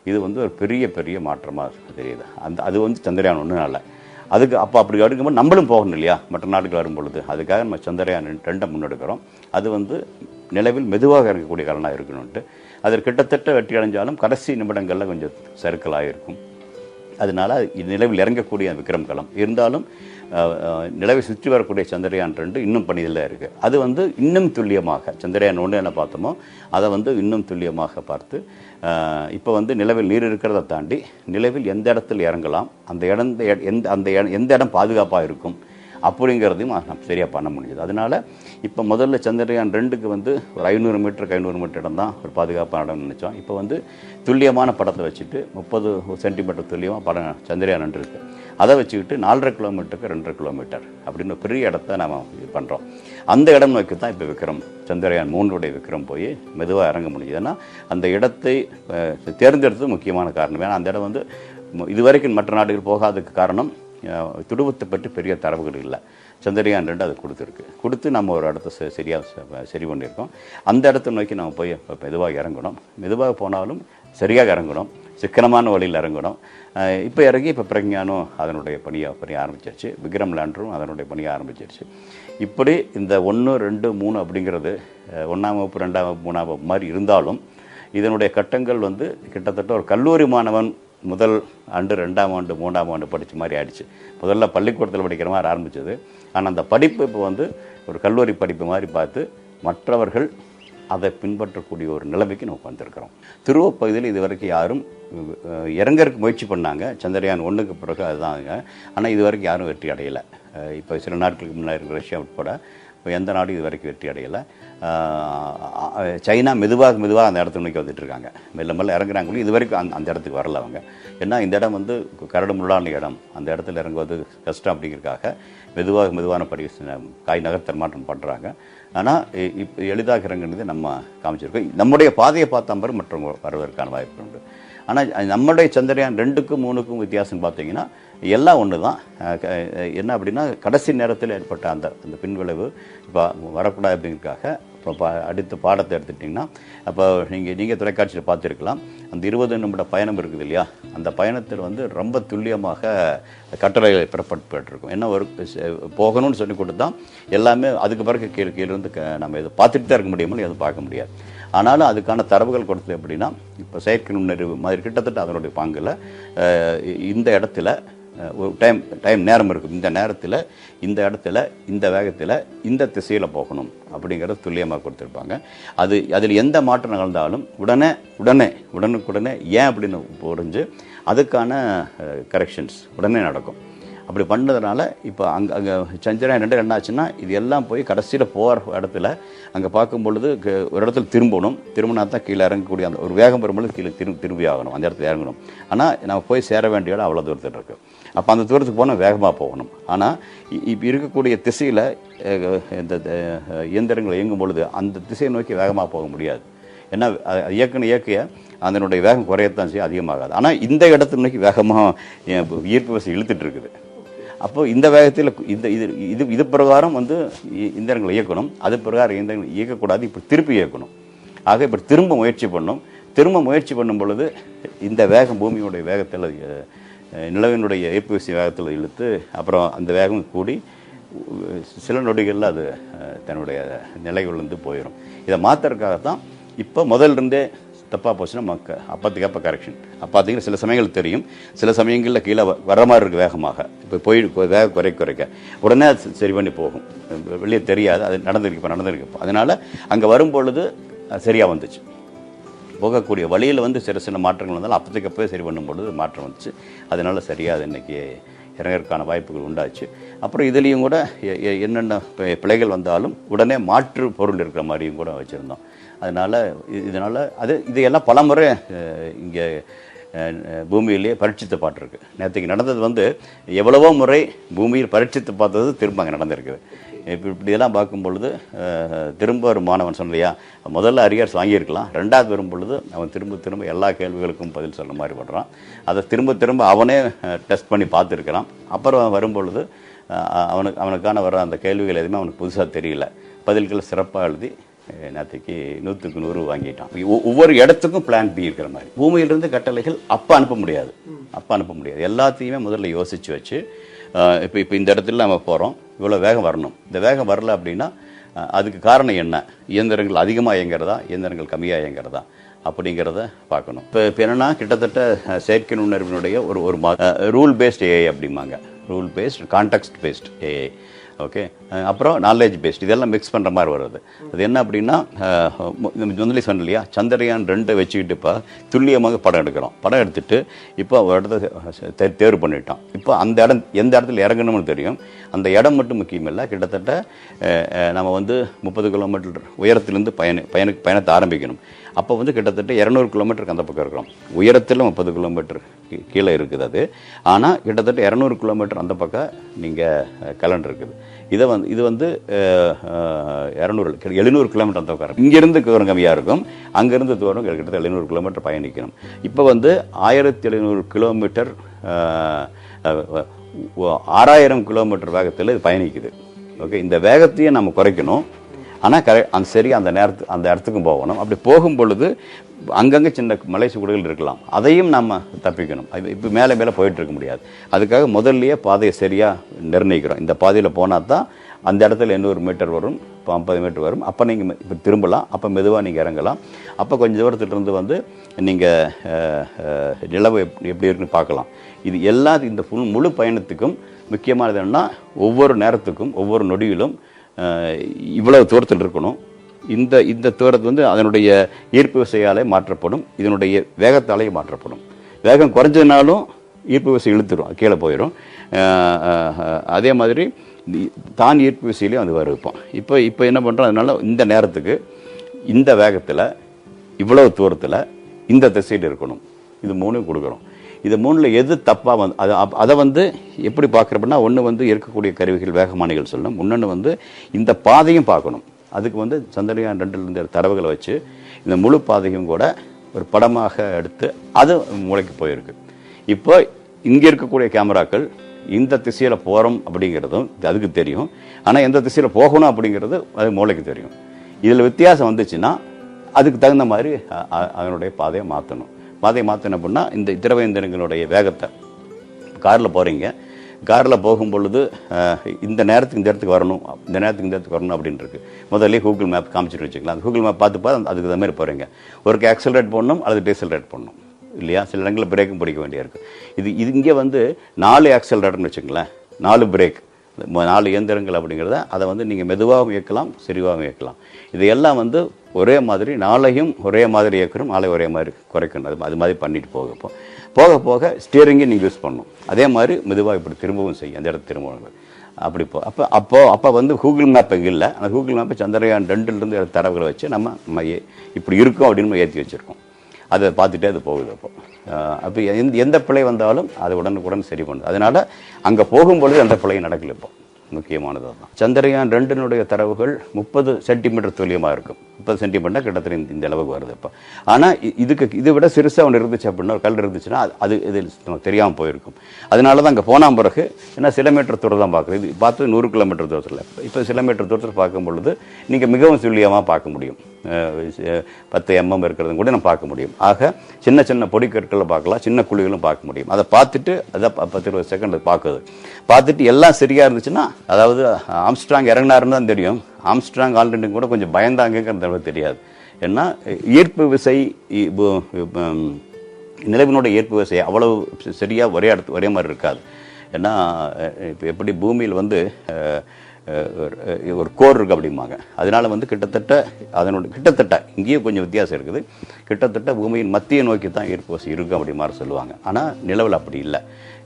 இது வந்து ஒரு பெரிய பெரிய மாற்றமாக தெரியுது. அது வந்து சந்திரயான் 1 அதுக்கு அப்படி எடுக்கும்போது நம்மளும் போகணும் இல்லையா, மற்ற நாடுகள் வரும்பொழுது. அதுக்காக நம்ம சந்திரயான் 2 முன்னெடுக்கிறோம். அது வந்து நிலவில் மெதுவாக இறங்கக்கூடிய காரணமாக இருக்கணும்ட்டு. அதில் கிட்டத்தட்ட வெற்றி அடைஞ்சாலும் கடைசி நிமிடங்களில் கொஞ்சம் சறுக்கலாக இருக்கும். அதனால நிலவில் இறங்கக்கூடிய விக்ரம் கலம் இருந்தாலும் நிலவை சுற்றி வரக்கூடிய சந்திரயான் 2 இன்னும் பணியில் இருக்குது. அது வந்து இன்னும் துல்லியமாக சந்திரயான் 1 என்ன பார்த்தோமோ அதை வந்து இன்னும் துல்லியமாக பார்த்து இப்போ வந்து நிலவில் நீர் இருக்கிறத தாண்டி நிலவில் எந்த இடத்துல இறங்கலாம், எந்த இடம் பாதுகாப்பாக இருக்கும் அப்படிங்கிறதையும் நம்ம சரியாக பண்ண முடியுது. அதனால் இப்போ முதல்ல சந்திரயான் 2க்கு வந்து ஒரு 500 மீட்டர் இடம் தான் ஒரு பாதுகாப்பான இடம்னு நினச்சோம். இப்போ வந்து துல்லியமான படத்தை வச்சுட்டு 30 சென்டிமீட்டர் துல்லியமாக படம் சந்திரயான் 2 இருக்குது. அதை வச்சுக்கிட்டு 4.5 கிலோமீட்டருக்கு 2.5 கிலோமீட்டர் அப்படின்னு பெரிய இடத்த நம்ம இது பண்ணுறோம். அந்த இடம் நோக்கி தான் இப்போ விக்ரம் சந்திரயான் 3 விக்ரம் போய் மெதுவாக இறங்க முடியுது. ஏன்னா அந்த இடத்தை தேர்ந்தெடுத்தது முக்கியமான காரணம். ஏன்னா அந்த இடம் வந்து இதுவரைக்கும் மற்ற நாடுகள் போகாததுக்கு காரணம் துடுவத்தை பற்றி பெரிய தரவுகள் இல்லை. சந்திரயான் 2 அது கொடுத்து நம்ம ஒரு இடத்த சரி பண்ணியிருக்கோம். அந்த இடத்த நோக்கி நம்ம போய் மெதுவாக இறங்கணும். மெதுவாக போனாலும் சரியாக இறங்கணும், சிக்கனமான வழியில் இறங்கணும். இப்போ இறங்கி இப்போ பிரக்ஞானும் அதனுடைய பணியை ஆரம்பிச்சிருச்சு, விக்ரம் லேண்டரும் அதனுடைய பணியை ஆரம்பிச்சிருச்சு. இப்படி இந்த 1, 2, 3 அப்படிங்கிறது 1ஆம் வகுப்பு 2ஆம் வகுப்பு 3ஆம் வகுப்பு மாதிரி இருந்தாலும் இதனுடைய கட்டங்கள் வந்து கிட்டத்தட்ட ஒரு கல்லூரி மாணவன் முதல் ஆண்டு 2ஆம் ஆண்டு 3ஆம் ஆண்டு படித்த மாதிரி ஆயிடுச்சு. முதல்ல பள்ளிக்கூடத்தில் படிக்கிற மாதிரி ஆரம்பித்தது. ஆனால் அந்த படிப்பு இப்போ வந்து ஒரு கல்லூரி படிப்பு மாதிரி பார்த்து மற்றவர்கள் அதை பின்பற்றக்கூடிய ஒரு நிலைமைக்கு நம்ம வந்திருக்கிறோம். திருவூர் பகுதியில் இது வரைக்கும் யாரும் இறங்கறதுக்கு முயற்சி பண்ணாங்க. சந்திரயான் 1க்கு பிறகு அதுதாங்க. ஆனால் இது வரைக்கும் யாரும் வெற்றி அடையலை. இப்போ சில நாட்களுக்கு முன்னாடி ரஷ்யா உட்பட எந்த நாடும் இது வரைக்கும் வெற்றி அடையலை. சைனா மெதுவாக அந்த இடத்த நோக்கி வந்துட்டு இருக்காங்க. மெல்ல இறங்குறாங்க. இது வரைக்கும் அந்த இடத்துக்கு வரல அவங்க. ஏன்னா இந்த இடம் வந்து கரடு முள்ளான இடம், அந்த இடத்துல இறங்குவது கஷ்டம் அப்படிங்கிறதுக்காக மெதுவான காய் நகர்த்தல் மாற்றம் பண்ணுறாங்க. ஆனால் இப்போ எளிதாக இறங்குனது நம்ம காமிச்சிருக்கோம். நம்முடைய பாதையை பார்த்த மாதிரி மற்றவங்க வருவதற்கான வாய்ப்பு உண்டு. ஆனால் நம்முடைய சந்திரயான் 2க்கும் 3க்கும் வித்தியாசம் பார்த்தீங்கன்னா எல்லாம் ஒன்று தான். என்ன அப்படின்னா கடைசி நேரத்தில் ஏற்பட்ட அந்த பின்விளைவு இப்போ வரக்கூடாது அப்படிங்கிறதுக்காக இப்போ அடுத்த பாடத்தை எடுத்துட்டிங்கன்னா அப்போ நீங்கள் தொலைக்காட்சியில் பார்த்துருக்கலாம். அந்த 20 நிமிட பயணம் இருக்குது இல்லையா, அந்த பயணத்தில் வந்து ரொம்ப துல்லியமாக கட்டளைகளை பிறப்பட்டுருக்கும். என்ன ஒரு போகணும்னு சொல்லி கொடுத்தா எல்லாமே அதுக்கு பிறகு கீழிருந்து நம்ம எது பார்த்துட்டு தான் இருக்க முடியுமோ எதுவும் பார்க்க முடியாது. ஆனாலும் அதுக்கான தரவுகள் கொடுத்தது எப்படின்னா இப்போ செயற்கை நுண்ணறிவு மாதிரி கிட்டத்தட்ட அதனுடைய பாங்கில் இந்த இடத்துல ஒரு டைம் நேரம் இருக்கும். இந்த நேரத்தில் இந்த இடத்துல இந்த வேகத்தில் இந்த திசையில் போகணும் அப்படிங்கிறத துல்லியமாக கொடுத்துருப்பாங்க. அதில் எந்த மாற்றம் நிகழ்ந்தாலும் உடனுக்குடனே ஏன் அப்படின்னு புரிஞ்சு அதுக்கான கரெக்ஷன்ஸ் உடனே நடக்கும். அப்படி பண்ணதுனால இப்போ அங்கே சந்திராயன் 2 என்ன ஆச்சுன்னா இது எல்லாம் போய் கடைசியில் போகிற இடத்துல அங்கே பார்க்கும் பொழுது ஒரு இடத்துல திரும்பினா தான் கீழே இறங்கக்கூடிய அந்த ஒரு வேகம் வரும்பொழுது கீழே திரும்பி ஆகணும், அந்த இடத்துல இறங்கணும். ஆனால் நம்ம போய் சேர வேண்டிய இடம் அவ்வளோ தூரத்தில் இருக்குது. அப்போ அந்த தூரத்துக்கு போனால் வேகமாக போகணும். ஆனால் இப்போ இருக்கக்கூடிய திசையில் இந்த இயந்திரங்கள் இயங்கும் பொழுது அந்த திசையை நோக்கி வேகமாக போக முடியாது. ஏன்னா இயக்கிய அதனுடைய வேகம் குறையத்தான் செய்ய, அதிகமாகாது. ஆனால் இந்த இடத்துல நோக்கி வேகமாக ஈர்ப்பு விசை இழுத்துட்டு இருக்குது. அப்போ இந்த வேகத்தில் இது பிரகாரம் வந்து இயந்திரங்களை இயக்கணும், அது பிரகாரம் இயந்திரங்கள் இயக்கக்கூடாது, இப்படி திருப்பி இயக்கணும். ஆக இப்படி திரும்ப முயற்சி பண்ணும் பொழுது இந்த வேகம் பூமியுடைய வேகத்தில் நிலவினுடைய ஈர்ப்பு விசை வேகத்தில் இழுத்து அப்புறம் அந்த வேகம் கூடி சில நொடிகளில் அது தன்னுடைய நிலையிலிருந்து போயிடும். இதை மாற்றுறதுக்காகத்தான் இப்போ முதல்ல தப்பாக போச்சுன்னா அப்போ கரெக்ஷன். அப்போ பார்த்தீங்கன்னா சில சமயங்கள் தெரியும், சில சமயங்களில் கீழே வர மாதிரி இருக்குது வேகமாக. இப்போ வேகம் குறைக்க உடனே சரி பண்ணி போகும், வெளியே தெரியாது, அது நடந்திருக்கு. அதனால் அங்கே வரும்பொழுது சரியாக வந்துச்சு. போகக்கூடிய வழியில் வந்து சில மாற்றங்கள் வந்தாலும் அப்போதைக்கப்போ சரி பண்ணும்பொழுது மாற்றம் வந்துச்சு. அதனால் சரியாக இன்றைக்கி இறங்கறதுக்கான வாய்ப்புகள் உண்டாச்சு. அப்புறம் இதுலேயும் கூட என்னென்ன பிழைகள் வந்தாலும் உடனே மாற்று பொருள் இருக்கிற மாதிரியும் கூட வச்சுருந்தோம். இதனால் இதையெல்லாம் பல முறை இங்கே பூமியிலேயே பரீட்சித்து பார்த்துருக்கு. நேற்றுக்கு நடந்தது வந்து எவ்வளவோ முறை பூமியில் பரீட்சித்து பார்த்தது திரும்ப அங்கே நடந்திருக்குது. இப்படியெல்லாம் பார்க்கும் பொழுது திரும்ப ஒரு மாணவன் சொன்னையா முதல்ல அரியர்ஸ் வாங்கியிருக்கலாம், ரெண்டாவது வரும் பொழுது அவன் திரும்ப எல்லா கேள்விகளுக்கும் பதில் சொல்கிற மாதிரி பண்ணுறான். அதை திரும்ப அவனே டெஸ்ட் பண்ணி பார்த்துருக்கிறான். அப்புறம் வரும் பொழுது அவனுக்கான வர அந்த கேள்விகள் எதுவுமே அவனுக்கு புதுசாக தெரியல. பதில்கள் சிறப்பாக எழுதி நேற்றுக்கு 100க்கு 100 வாங்கிட்டான். ஒவ்வொரு இடத்துக்கும் பிளான் பி இருக்கிற மாதிரி. பூமியிலிருந்து கட்டளைகள் அப்போ அனுப்ப முடியாது. எல்லாத்தையுமே முதல்ல யோசித்து வச்சு இப்போ இந்த இடத்துல நம்ம போகிறோம், இவ்வளோ வேகம் வரணும், இந்த வேகம் வரல அப்படின்னா அதுக்கு காரணம் என்ன, இயந்திரங்கள் அதிகமாக இயங்கிறதா இயந்திரங்கள் கம்மியாக இயங்கிறதா அப்படிங்கிறத பார்க்கணும். இப்போ என்னென்னா கிட்டத்தட்ட செயற்கை நுண்ணறிவினுடைய ஒரு ரூல் பேஸ்ட் ஏஐ அப்படிம்பாங்க. Rule based, context based AI. Okay, அப்புறம் நாலேஜ் பேஸ்ட், இதெல்லாம் மிக்ஸ் பண்ணுற மாதிரி வருது. அது என்ன அப்படின்னா முதலே சொன்ன இல்லையா, சந்திரயான் 2 வச்சுக்கிட்டு இப்போ துல்லியமாக படம் எடுக்கிறோம். படம் எடுத்துட்டு இப்போ ஒரு இடத்த தேர்வு பண்ணிட்டோம். இப்போ அந்த இடம் எந்த இடத்துல இறங்கணும்னு தெரியும். அந்த இடம் மட்டும் முக்கியம் இல்லை, கிட்டத்தட்ட நம்ம வந்து 30 கிலோமீட்டர் உயரத்திலேருந்து பயணத்தை ஆரம்பிக்கணும். அப்போ வந்து கிட்டத்தட்ட 200 கிலோமீட்டருக்கு அந்த பக்கம் இருக்கிறோம். உயரத்தில் 30 கிலோமீட்டர் கீழே இருக்குது அது. ஆனால் கிட்டத்தட்ட 200 கிலோமீட்டர் அந்த பக்கம் நீங்கள் கலண்டு இருக்குது. இது வந்து 700 கிலோமீட்டர் அந்த பக்கம். இங்கேருந்து தூரம் கம்மியாக இருக்கும், அங்கேருந்து தூரம் கிட்டத்தட்ட 700 கிலோமீட்டர் பயணிக்கணும். இப்போ வந்து 1700 கிலோமீட்டர் 6000 கிலோமீட்டர் வேகத்தில் இது பயணிக்குது. ஓகே, இந்த வேகத்தையும் நம்ம குறைக்கணும். ஆனால் சரி அந்த இடத்துக்கும் போகணும். அப்படி போகும் பொழுது அங்கங்கே சின்ன மலை சுவடுகள் இருக்கலாம், அதையும் நம்ம தப்பிக்கணும். இப்போ மேலே போயிட்டு இருக்க முடியாது. அதுக்காக முதல்லையே பாதையை சரியாக நிர்ணயிக்கிறோம். இந்த பாதையில் போனால் தான் அந்த இடத்துல 800 மீட்டர் வரும், இப்போ 50 மீட்டர் வரும். அப்போ நீங்கள் இப்போ திரும்பலாம், அப்போ மெதுவாக நீங்கள் இறங்கலாம். அப்போ கொஞ்சம் தூரத்துலேருந்து வந்து நீங்கள் நிலவு எப்படி இருக்குன்னு பார்க்கலாம். இது இந்த முழு பயணத்துக்கும் முக்கியமானது என்னென்னா ஒவ்வொரு நேரத்துக்கும் ஒவ்வொரு நொடியிலும் இவ்வளவு தூரத்தில் இருக்கணும். இந்த தூரத்து வந்து அதனுடைய ஈர்ப்பு விசையாலே மாற்றப்படும், இதனுடைய வேகத்தாலே மாற்றப்படும். வேகம் குறைஞ்சதுனாலும் ஈர்ப்பு விசை இழுத்துடும், கீழே போயிடும். அதே மாதிரி தான் ஈர்ப்பு விசையிலையும் அது வருவிப்போம். இப்போ என்ன பண்ணுறோம், அதனால இந்த நேரத்துக்கு இந்த வேகத்தில் இவ்வளவு தூரத்தில் இந்த திசையில் இருக்கணும். இது 3 கொடுக்குறோம். இது 3ல் எது தப்பாக வந்து அதை வந்து எப்படி பார்க்குறப்பன்னா, ஒன்று வந்து இருக்கக்கூடிய கருவிகள் வேகமானிகள் சொல்லணும், இன்னொன்று வந்து இந்த பாதையும் பார்க்கணும். அதுக்கு வந்து சந்திரயான் 2 தரவுகளை வச்சு இந்த முழு பாதையும் கூட ஒரு படமாக எடுத்து அது மூளைக்கு போயிருக்கு. இப்போ இங்கே இருக்கக்கூடிய கேமராக்கள் இந்த திசையில் போகிறோம் அப்படிங்கிறதும் அதுக்கு தெரியும், ஆனால் எந்த திசையில் போகணும் அப்படிங்கிறது அது மூளைக்கு தெரியும். இதில் வித்தியாசம் வந்துச்சுன்னா அதுக்கு தகுந்த மாதிரி அதனுடைய பாதையை மாற்றணும். பாதையை மாற்றின அப்படின்னா இந்த திரவ இயந்திரங்களுடைய வேகத்தை, காரில் போகிறீங்க, காரில் போகும் பொழுது இந்த நேரத்துக்கு இந்த இடத்துக்கு வரணும், இந்த நேரத்துக்கு இந்த இடத்துக்கு வரணும் அப்படின்னு இருக்கு. முதல்ல கூகுள் மேப் காமிச்சிட்டு வச்சுக்கலாம். அந்த கூகுள் மேப் பார்த்து அதுக்கு தகுந்த மாதிரி போகிறீங்க. ஒருக்கு ஆக்சலரேட் பண்ணணும் அல்லது டீசலரேட் பண்ணணும் இல்லையா. சில இடங்களில் பிரேக்கும் பிடிக்க வேண்டிய இருக்குது. இது இங்கே வந்து 4 ஆக்சலரேட்டர்னு வச்சுங்களேன், 4 பிரேக், 4 இயந்திரங்கள் அப்படிங்கிறத அதை வந்து நீங்கள் மெதுவாகவும் இயக்கலாம், செறிவாகவும் இயக்கலாம். இதையெல்லாம் வந்து ஒரே மாதிரி நாளையும் ஒரே மாதிரி இயக்கணும், நாளை ஒரே மாதிரி குறைக்கணும். அது மாதிரி பண்ணிட்டு போக போக ஸ்டியரிங்கை நீங்கள் யூஸ் பண்ணணும். அதே மாதிரி மெதுவாக இப்படி திரும்பவும் செய்யும், அந்த இடத்துல திரும்பவும் அப்படி அப்போ வந்து கூகுள் மேப் எங்கே இல்லை. அந்த கூகுள் மேப்பை சந்திரயான் 2லேருந்து தரவுகளை வச்சு நம்ம இப்படி இருக்கும் அப்படின்னு ஏற்றி வச்சுருக்கோம். அதை பார்த்துட்டே அது போகுது. அப்போ எந்த பிழை வந்தாலும் அது உடனுக்குடன் சரி பண்ணுது. அதனால் அங்கே போகும்பொழுது அந்த பிழையும் நடக்கல. இப்போ முக்கியமானது தான். சந்திரயான் 2னுடைய தரவுகள் 30 சென்டிமீட்டர் துல்லியமாக இருக்கும். 30 சென்டிமீட்டர் கிட்டத்தட்ட இந்த அளவுக்கு வருது. இப்போ ஆனால் இதை விட சிறுசாக ஒன்று இருந்துச்சு அப்படின்னா, ஒரு கல் இருந்துச்சுன்னா அது இது தெரியாமல் போயிருக்கும். அதனால தான் அங்கே போன பிறகு ஏன்னா சில மீட்டர் தூரம் தான் பார்க்குறது. இது பார்த்து 100 கிலோமீட்டர் தூரத்தில், இப்போ சில மீட்டர் தூரத்தில் பார்க்கும் பொழுது நீங்கள் மிகவும் துல்லியமாக பார்க்க முடியும். 10 mm இருக்கிறதும் கூட நம்ம பார்க்க முடியும். ஆக சின்ன சின்ன பொடிக்கற்களை பார்க்கலாம், சின்ன குழிகளும் பார்க்க முடியும். அதை பார்த்துட்டு அதை 10-20 செகண்ட் பார்த்துட்டு எல்லாம் சரியாக இருந்துச்சுன்னா, அதாவது ஆம்ஸ்ட்ராங் இறங்கினாருன்னு தான் தெரியும். ஆம்ஸ்ட்ராங் ஆல்ரெடி கூட கொஞ்சம் பயந்தாங்கிறது தெரியாது. ஏன்னா ஈர்ப்பு விசை, நிலவினோட ஈர்ப்பு விசை அவ்வளவு சரியாக ஒரே மாதிரி இருக்காது. ஏன்னா இப்போ எப்படி பூமியில் வந்து ஒரு கோர் இருக்குது அப்படிம்பாங்க. அதனால வந்து கிட்டத்தட்ட இங்கேயும் கொஞ்சம் வித்தியாசம் இருக்குது. கிட்டத்தட்ட பூமியின் மத்திய நோக்கி தான் ஈர்ப்பு விசை இருக்கும் அப்படி மாதிரி சொல்லுவாங்க. ஆனால் நிலவில் அப்படி இல்லை.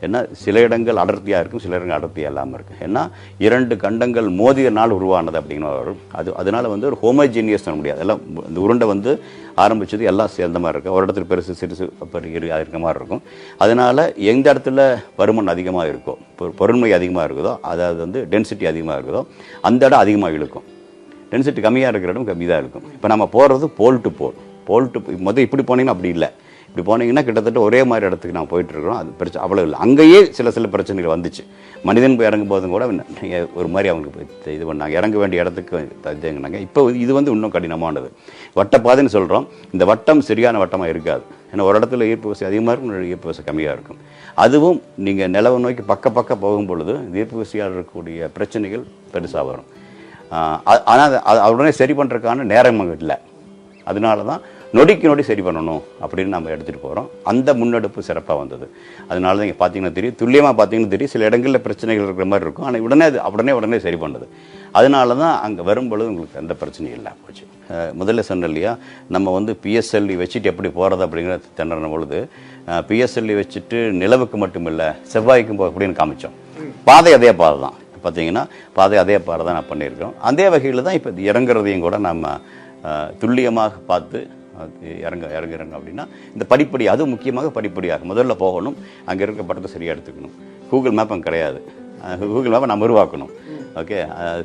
ஏன்னா சில இடங்கள் அடர்த்தியாக இருக்கும், சில இடங்கள் அடர்த்தியாக இல்லாமல் இருக்குது. ஏன்னா 2 கண்டங்கள் மோதியனால் உருவானது அப்படிங்கிற வரும். அதனால வந்து ஒரு ஹோமோஜீனியஸ் பண்ண முடியாது. எல்லாம் இந்த உருண்டை வந்து ஆரம்பிச்சது எல்லாம் சேர்ந்த மாதிரி இருக்கும். ஒரு இடத்துல பெருசு சிறுசு இருக்க மாதிரி இருக்கும். அதனால எந்த இடத்துல பருமன் அதிகமாக இருக்கோ, பொருண்மை அதிகமாக இருக்குதோ, அதாவது வந்து டென்சிட்டி அதிகமாக இருக்குதோ, அந்த இடம் அதிகமாக இழுக்கும். டென்சிட்டி கம்மியாக இருக்கிற இடம் கம்மி தான் இருக்கும். இப்போ நம்ம போகிறது போல் டு முதல் இப்படி போனீங்கன்னா அப்படி இல்லை. இப்படி போனீங்கன்னா கிட்டத்தட்ட ஒரே மாதிரி இடத்துக்கு நான் போயிட்டுருக்கிறோம். அது பிரச்சனை அவ்வளோ இல்லை. அங்கேயே சில பிரச்சனைகள் வந்துச்சு. மனிதன் போய் இறங்கும் போதும் கூட ஒரு மாதிரி அவங்களுக்கு இது பண்ணாங்க, இறங்க வேண்டிய இடத்துக்கு தஞ்சாங்க. இப்போ இது வந்து இன்னும் கடினமானது. வட்டப்பாதைன்னு சொல்கிறோம். இந்த வட்டம் சரியான வட்டமாக இருக்காது. ஏன்னா ஒரு இடத்துல ஈர்ப்பு விசை அதிகமாக இருக்கும், ஈர்ப்பு விசை கம்மியாக இருக்கும். அதுவும் நீங்கள் நிலவை நோக்கி பக்க போகும் பொழுது ஈர்ப்பு விசையால் இருக்கக்கூடிய பிரச்சனைகள் பெருசாக வரும். ஆனால் அது உடனே சரி பண்ணுறதுக்கான நேரம் இல்லை. அதனால தான் நொடி சரி பண்ணணும் அப்படின்னு நம்ம எடுத்துகிட்டு போகிறோம். அந்த முன்னெடுப்பு சிறப்பாக வந்தது. அதனால தான் இங்கே பார்த்தீங்கன்னா தெரியும், துல்லியமாக பார்த்தீங்கன்னா தெரியும், சில இடங்களில் பிரச்சனைகள் இருக்கிற மாதிரி இருக்கும். ஆனால் உடனே சரி பண்ணுது. அதனால தான் அங்கே வரும்பொழுது உங்களுக்கு எந்த பிரச்சனையும் இல்லை போச்சு. முதல்ல சொன்ன இல்லையா, நம்ம வந்து PSLV வச்சுட்டு எப்படி போகிறது அப்படிங்கிறத திணறின பொழுது, PSLV வச்சுட்டு நிலவுக்கு மட்டும் இல்லை செவ்வாய்க்கும் அப்படின்னு காமிச்சோம். பாதை அதே பாதை தான். பார்த்தீங்கன்னா அதே பாதை தான் நான் பண்ணியிருக்கோம். அதே வகையில் தான் இப்போ இறங்குறதையும் கூட நம்ம துல்லியமாக பார்த்து இறங்க அப்படின்னா இந்த படிப்படி, அது முக்கியமாக படிப்படியாக முதல்ல போகணும். அங்கே இருக்க படத்தை சரியாக எடுத்துக்கணும். கூகுள் மேப் அங்கே கிடையாது. கூகுள் மேப்பை நம்ம உருவாக்கணும். ஓகே,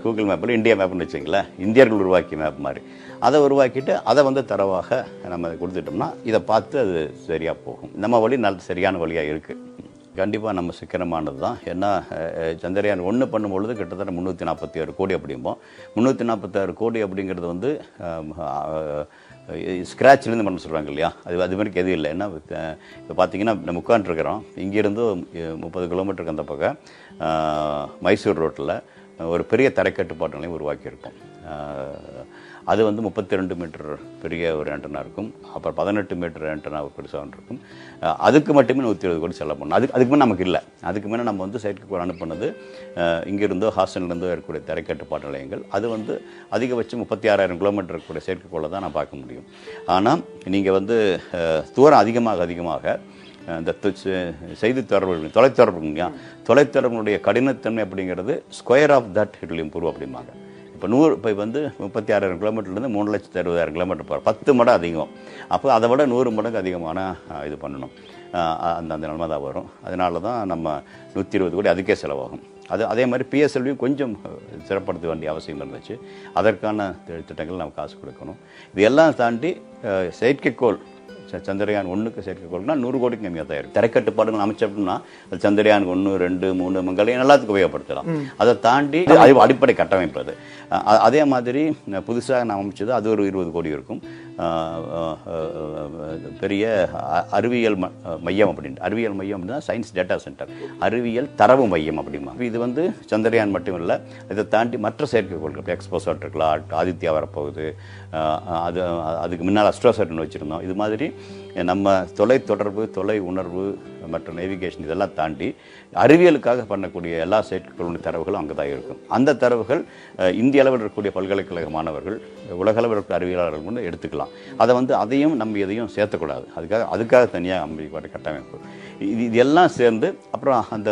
கூகுள் மேப்பில் இந்தியா மேப்னு வச்சுங்களேன், இந்தியர்கள் உருவாக்கிய மேப் மாதிரி அதை உருவாக்கிட்டு அதை வந்து தரவாக நம்ம கொடுத்துட்டோம்னா இதை பார்த்து அது சரியாக போகும். நம்ம வழி சரியான வழியாக இருக்குது. கண்டிப்பாக நம்ம சிக்கனமானது தான். ஏன்னா சந்திரயான் 1 பண்ணும்பொழுது கிட்டத்தட்ட 346 கோடி அப்படிம்போம். 346 கோடி அப்படிங்கிறது வந்து ஸ்க்ராட்ச்லேருந்து பண்ண சொல்கிறாங்க இல்லையா, அது மாதிரி எதுவும் இல்லை. ஏன்னா இப்போ பார்த்தீங்கன்னா நம்ம உட்காந்துருக்கிறோம், இங்கேருந்து 30 கிலோமீட்டருக்கு அந்த பக்கம் மைசூர் ரோட்டில் ஒரு பெரிய தரைக்கட்டுப்பாட்டு நிலையம் உருவாக்கியிருக்கோம். அது வந்து 32 மீட்டர் பெரிய ஒரு ஆண்டனா இருக்கும். அப்புறம் 18 மீட்டர் ஆண்டனா ஒரு பெருசாக இருக்கும். அதுக்கு மட்டுமே 120 கோடி செலவு பண்ணணும். அதுக்கு மேலே நமக்கு இல்லை. அதுக்கு மேலே நம்ம வந்து செயற்கைக்கோள் அனுப்புனது இங்கேருந்தோ ஹாஸ்டன்லேருந்தோ இருக்கக்கூடிய தரைக்கட்டுப்பாட்டு நிலையங்கள். அது வந்து அதிகபட்சம் 36,000 கிலோமீட்டர் இருக்கக்கூடிய செயற்கைக்கோளை தான் நான் பார்க்க முடியும். ஆனால் நீங்கள் வந்து தூரம் அதிகமாக இந்த செய்தி தொடர்பு தொலைத்தொடர்புடைய கடினத்தன்மை அப்படிங்கிறது square of that it will improve அப்படிம்பாங்க. இப்போ வந்து 36,000 கிலோமீட்டர்லேருந்து 3,60,000 கிலோமீட்டர் போகிறோம், 10 மடங்கு அதிகம். அப்போ அதை விட 100 மடங்கு அதிகமான இது பண்ணணும். அந்த நிலைமை தான் வரும். அதனால தான் நம்ம 120 கோடி அதுக்கே செலவாகும். அதே மாதிரி PSLV கொஞ்சம் சிறப்படுத்த வேண்டிய அவசியம் இருந்துச்சு. அதற்கான திட்டங்கள் நம்ம காசு கொடுக்கணும். இது எல்லாம் தாண்டி செயற்கைக்கோள் சந்திரயான் 1க்கு செயற்கைக்கோள்னா 100 கோடிக்கு கம்மியாக தான் இருக்கும். தரைக்கட்டுப்பாடுகள் அமைச்சோம்னா சந்திரயான் 1, 2, 3 மங்களையும் எல்லாத்துக்கும் உபயோகப்படுத்தலாம். அதை தாண்டி அது அடிப்படை கட்டமைப்பு. அது அதே மாதிரி புதுசாக நான் அமைச்சது அது ஒரு 20 கோடி இருக்கும். பெரிய அறிவியல் மையம் அப்படின்னா சயின்ஸ் டேட்டா சென்டர், அறிவியல் தரவு மையம் அப்படிமா. இது வந்து சந்திரயான் மட்டும் இல்லை, இதை தாண்டி மற்ற செயற்கைக்கோள்கள் எக்ஸ்போசாட் இருக்கலாம், ஆதித்யா வரப்போகுது, அதுக்கு முன்னால் அஸ்ட்ரோசாட்னு வச்சுருந்தோம். இது மாதிரி நம்ம தொலை தொடர்பு, தொலை உணர்வு, மற்ற நேவிகேஷன் இதெல்லாம் தாண்டி அறிவியலுக்காக பண்ணக்கூடிய எல்லா செயற்கைக்கோளுடைய தரவுகளும் அங்கே தான் இருக்கும். அந்த தரவுகள் இந்திய அளவில் இருக்கக்கூடிய பல்கலைக்கழக மாணவர்கள், உலகளவில் இருக்கிற அறிவியலாளர்கள் வந்து எடுத்துக்கலாம். அதை வந்து அதையும் நம்ம எதையும் சேர்த்தக்கூடாது. அதுக்காக தனியாக அமெரிக்காவோட கட்டமைப்பு. இது எல்லாம் சேர்ந்து அப்புறம் அந்த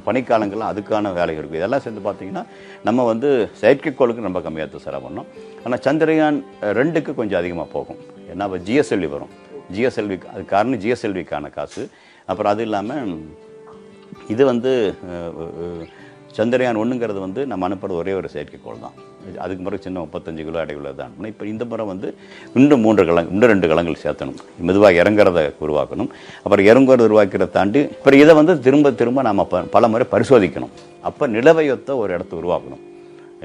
பனிக்காலங்கள்லாம் அதுக்கான வேலை இருக்குது. இதெல்லாம் சேர்ந்து பார்த்தீங்கன்னா நம்ம வந்து செயற்கைக்கோளுக்கு ரொம்ப கம்மியாக செலவு பண்ணோம். ஆனால் சந்திரயான் 2க்கு கொஞ்சம் அதிகமாக போகும். ஏன்னா இப்போ ஜிஎஸ்எல்வி வரும். ஜிஎஸ்எல்வி அது காரணம் ஜிஎஸ்எல்விக்கான காசு. அப்புறம் அது இல்லாமல் இது வந்து சந்திரயான் 1ங்கிறது வந்து நம்ம அனுப்புறது ஒரே ஒரு செயற்கைக்கோள் தான். அதுக்கு பிறகு சின்ன 35 கிலோ அடைவுள்ளது தான். இப்போ இந்த முறை வந்து இன்னும் 2 கலங்கள் சேர்த்தணும். மெதுவாக இறங்குறத உருவாக்கணும். அப்புறம் இறங்குறத உருவாக்கிறத தாண்டி அப்புறம் இதை வந்து திரும்ப நம்ம பல முறை பரிசோதிக்கணும். அப்போ நிலவையொத்த ஒரு இடத்த உருவாக்கணும்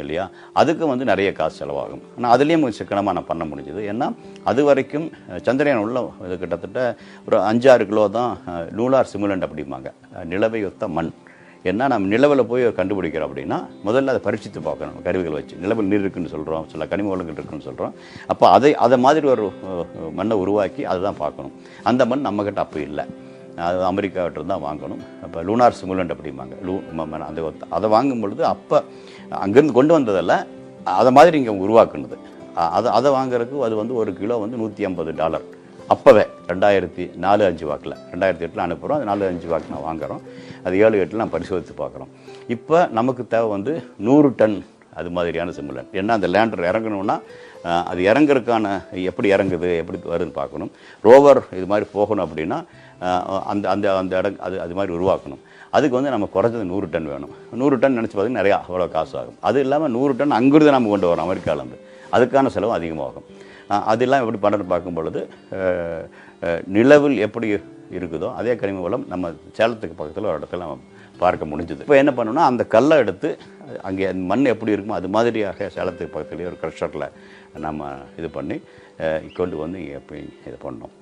இல்லையா? அதுக்கு வந்து நிறைய காசு செலவாகும். ஆனால் அதுலேயும் கொஞ்சம் சிக்கனமாக நான் பண்ண முடிஞ்சது. ஏன்னா அது வரைக்கும் சந்திரயான் உள்ள இது கிட்டத்தட்ட ஒரு 5-6 கிலோ தான் லூனார் சிமுலண்ட் அப்படிம்பாங்க, நிலவையொத்த மண். ஏன்னா நம்ம நிலவில் போய் கண்டுபிடிக்கிறோம் அப்படின்னா முதல்ல அதை பரீட்சித்து பார்க்கணும். கருவிகள் வச்சு நிலவில் நீர் இருக்குன்னு சொல்கிறோம், சில கனிம வளங்கள் இருக்குன்னு சொல்கிறோம். அப்போ அதை மாதிரி ஒரு மண்ணை உருவாக்கி அதை தான் பார்க்கணும். அந்த மண் நம்மக்கிட்ட அப்போ இல்லை, அது அமெரிக்காவிட்ட தான் வாங்கணும். அப்போ லூனார் சிமுலண்ட் அப்படிம்பாங்க. அந்த அதை வாங்கும் பொழுது அப்போ அங்கேருந்து கொண்டு வந்ததில்ல, அதை மாதிரி இங்கே உருவாக்குனது. அதை வாங்குறதுக்கு அது வந்து 1 கிலோ வந்து $150. அப்போவே 2004-05 வாக்கில், 2008 அனுப்புகிறோம். அது 4-5 வாக்கு நான் வாங்குகிறோம். அது 7-8 நான் பரிசோதித்து பார்க்குறோம். இப்போ நமக்கு தேவை வந்து 100 டன் அது மாதிரியான சிமுலண்ட். ஏன்னா அந்த லேண்டர் இறங்கணும்னா அது இறங்குறதுக்கான எப்படி இறங்குது எப்படி வருதுன்னு பார்க்கணும். ரோவர் இது மாதிரி போகணும் அப்படின்னா அந்த அந்த அந்த இடம் அது மாதிரி உருவாக்கணும். அதுக்கு வந்து நம்ம குறைஞ்சது 100 டன் வேணும். 100 டன் நினச்சி பார்த்தீங்கன்னா நிறையா அவ்வளோ காசு ஆகும். அது இல்லாமல் 100 டன் அங்கிருந்து நம்ம கொண்டு வரோம் அமெரிக்காவிலேருந்து, அதுக்கான செலவு அதிகமாகும். அதெல்லாம் எப்படி பண்ணுறது பார்க்கும் பொழுது நிலவில் எப்படி இருக்குதோ அதே கனிம வளம் நம்ம சேலத்துக்கு பக்கத்தில் ஒரு இடத்துல நம்ம பார்க்க முடிஞ்சுது. இப்போ என்ன பண்ணணும்னா அந்த கல்லை எடுத்து அங்கே மண் எப்படி இருக்குமோ அது மாதிரியாக சேலத்துக்கு பக்கத்துலேயே ஒரு க்ரஷரில் நம்ம இது பண்ணி கொண்டு வந்து எப்படி இது பண்ணோம்.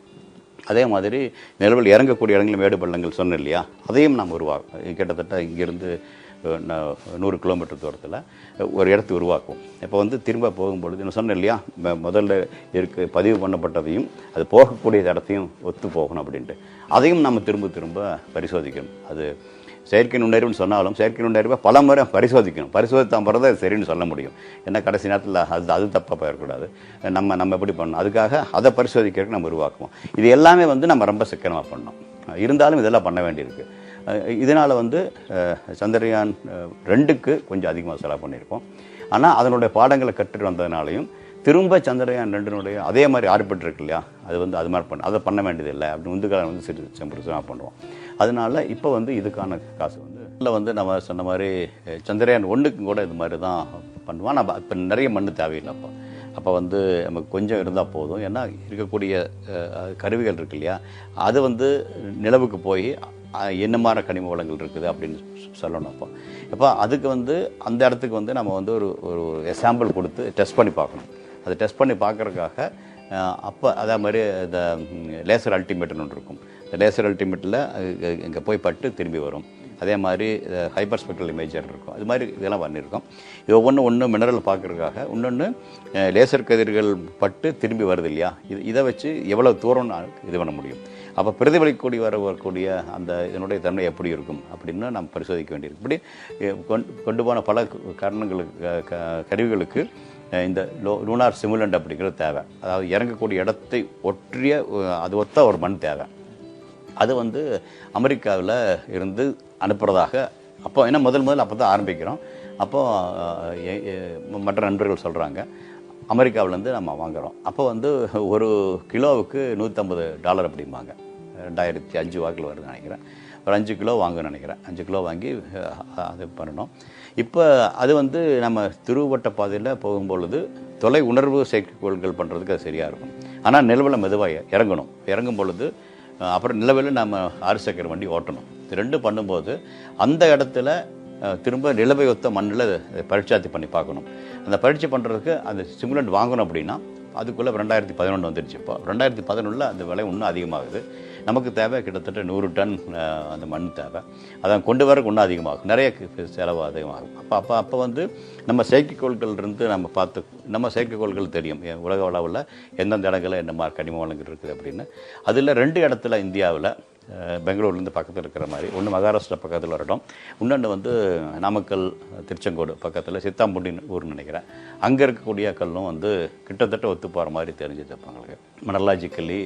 அதே மாதிரி நிலவில் இறங்கக்கூடிய இடங்கள் மேடு பள்ளங்கள் சொன்னோம் இல்லையா, அதையும் நம்ம கிட்டத்தட்ட இங்கேருந்து 100 கிலோமீட்டர் தூரத்தில் ஒரு இடத்தை உருவாக்குவோம். இப்போ வந்து திரும்ப போகும்பொழுது நான் சொன்னேன் இல்லையா, முதல்ல பதிவு பண்ணப்பட்டதையும் அது போகக்கூடிய இடத்தையும் ஒத்து போகணும் அப்படின்ட்டு, அதையும் நம்ம திரும்ப பரிசோதிக்கணும். அது செயற்கை நுண்ணறிவுன்னு சொன்னாலும் செயற்கை நுண்ணறிவை பல முறை பரிசோதிக்கணும். பரிசோதித்தா பிறகு அது சரின்னு சொல்ல முடியும். ஏன்னா கடைசி நேரத்தில் அது தப்பாக போயிடக்கூடாது. நம்ம எப்படி பண்ணணும், அதுக்காக அதை பரிசோதிக்கிறதுக்கு நம்ம உருவாக்குவோம். இது எல்லாமே வந்து நம்ம ரொம்ப சிக்கனமாக பண்ணோம். இருந்தாலும் இதெல்லாம் பண்ண வேண்டியிருக்கு. இதனால் வந்து சந்திரயான் 2க்கு கொஞ்சம் அதிகமாக செலவு பண்ணியிருக்கோம். ஆனால் அதனுடைய பாடங்களை கற்று வந்ததுனாலையும் திரும்ப சந்திரயான் 2னுடைய அதே மாதிரி ஆர்பிட் இருக்கு இல்லையா, அது வந்து அது மாதிரி அதை பண்ண வேண்டியதில்லை. அப்படி முந்துக்காலம் வந்து சிறுசாக பண்ணுவோம். அதனால இப்போ வந்து இதுக்கான காசு வந்து இல்லை வந்து நம்ம சொன்ன மாதிரி சந்திரயான் 1க்கும் கூட இது மாதிரி தான் பண்ணுவோம். நம்ம இப்போ நிறைய மண் தேவையில்லை. அப்போ வந்து நமக்கு கொஞ்சம் இருந்தால் போதும். ஏன்னா இருக்கக்கூடிய கருவிகள் இருக்கு இல்லையா, அது வந்து நிலவுக்கு போய் என்ன மாதிரி கனிம வளங்கள் இருக்குது அப்படின்னு சொல்லணும். அப்போ அதுக்கு வந்து அந்த இடத்துக்கு வந்து நம்ம வந்து ஒரு சாம்பிள் கொடுத்து டெஸ்ட் பண்ணி பார்க்கணும். அதை டெஸ்ட் பண்ணி பார்க்குறதுக்காக அப்போ அதே மாதிரி இந்த லேசர் அல்டிமேட்னு ஒன்று இருக்கும். இந்த லேசர் அல்டிமேட்டில் இங்கே போய் பட்டு திரும்பி வரும். அதே மாதிரி ஹைப்பர் ஸ்பெக்ட்ரல் இமேஜர் இருக்கும். அது மாதிரி இதெல்லாம் பண்ணியிருக்கோம். இது ஒன்று மினரல் பார்க்குறதுக்காக, இன்னொன்று லேசர் கதிர்கள் பட்டு திரும்பி வருது இல்லையா, இதை வச்சு எவ்வளோ தூரம் இது பண்ண முடியும். அப்போ பிரதிபலிக்கூடிய வரக்கூடிய அந்த இதனுடைய தன்மை எப்படி இருக்கும் அப்படின்னு நம்ம பரிசோதிக்க வேண்டியிருக்கு. இப்படி கொண்டு போன பல கருவிகளுக்கு இந்த லூனார் சிமுலண்ட் அப்படிங்கிறது தேவை. அதாவது இறங்கக்கூடிய இடத்தை அது ஒத்த ஒரு மண் தேவை. அது வந்து அமெரிக்காவில் இருந்து அனுப்புகிறதாக அப்போ என்ன முதல்ல அப்போ தான் ஆரம்பிக்கிறோம். அப்போது மற்ற நண்பர்கள் சொல்கிறாங்க அமெரிக்காவிலேருந்து நம்ம வாங்குகிறோம். அப்போ வந்து ஒரு கிலோவுக்கு $150 அப்படிம்பாங்க. 2005 வாக்கில் வருதுன்னு நினைக்கிறேன். ஒரு 5 கிலோ வாங்கணும்னு நினைக்கிறேன். 5 கிலோ வாங்கி அது பண்ணணும். இப்போ அது வந்து நம்ம திருவட்ட பாதையில் போகும்பொழுது தொலை உணர்வு செயற்கைக்கோள்கள் பண்ணுறதுக்கு அது சரியாக இருக்கும். ஆனால் நிலவில் மெதுவாக இறங்கும் பொழுது அப்புறம் நிலவில் நம்ம 6 சக்கர வண்டி ஓட்டணும். இது 2 பண்ணும்போது அந்த இடத்துல திரும்ப நிலவை ஒத்த மண்ணில் பரீட்சாத்தி பண்ணி பார்க்கணும். அந்த பரீட்சை பண்ணுறதுக்கு அந்த சிமுலண்ட் வாங்கணும் அப்படின்னா அதுக்குள்ளே 2011 வந்துடுச்சு. இப்போ 2011 அந்த விலை இன்னும் அதிகமாகுது. நமக்கு தேவை கிட்டத்தட்ட 100 டன் அந்த மண் தேவை. அதை கொண்டு வரக்கு இன்னும் அதிகமாகும், நிறைய செலவு அதிகமாகும். அப்போ வந்து நம்ம செயற்கைக்கோள்கள் இருந்து நம்ம செயற்கைக்கோள்கள் தெரியும் உலக அளவில் எந்தெந்த இடங்களில் என்ன மாதிரி கனிம வளங்கள் இருக்குது அப்படின்னு. அதில் 2 இடத்துல இந்தியாவில் பெங்களூர்லேருந்து பக்கத்தில் இருக்கிற மாதிரி, ஒன்று மகாராஷ்டிரா பக்கத்தில் ஒரு இடம், இன்னொன்று வந்து நாமக்கல் திருச்செங்கோடு பக்கத்தில் சித்தாம்புண்டின்னு ஊர்னு நினைக்கிறேன். அங்கே இருக்கக்கூடிய கல்லும் வந்து கிட்டத்தட்ட ஒத்து போகிற மாதிரி தெரிஞ்சுது அவங்களுக்கு. மெடலாஜிக்கலி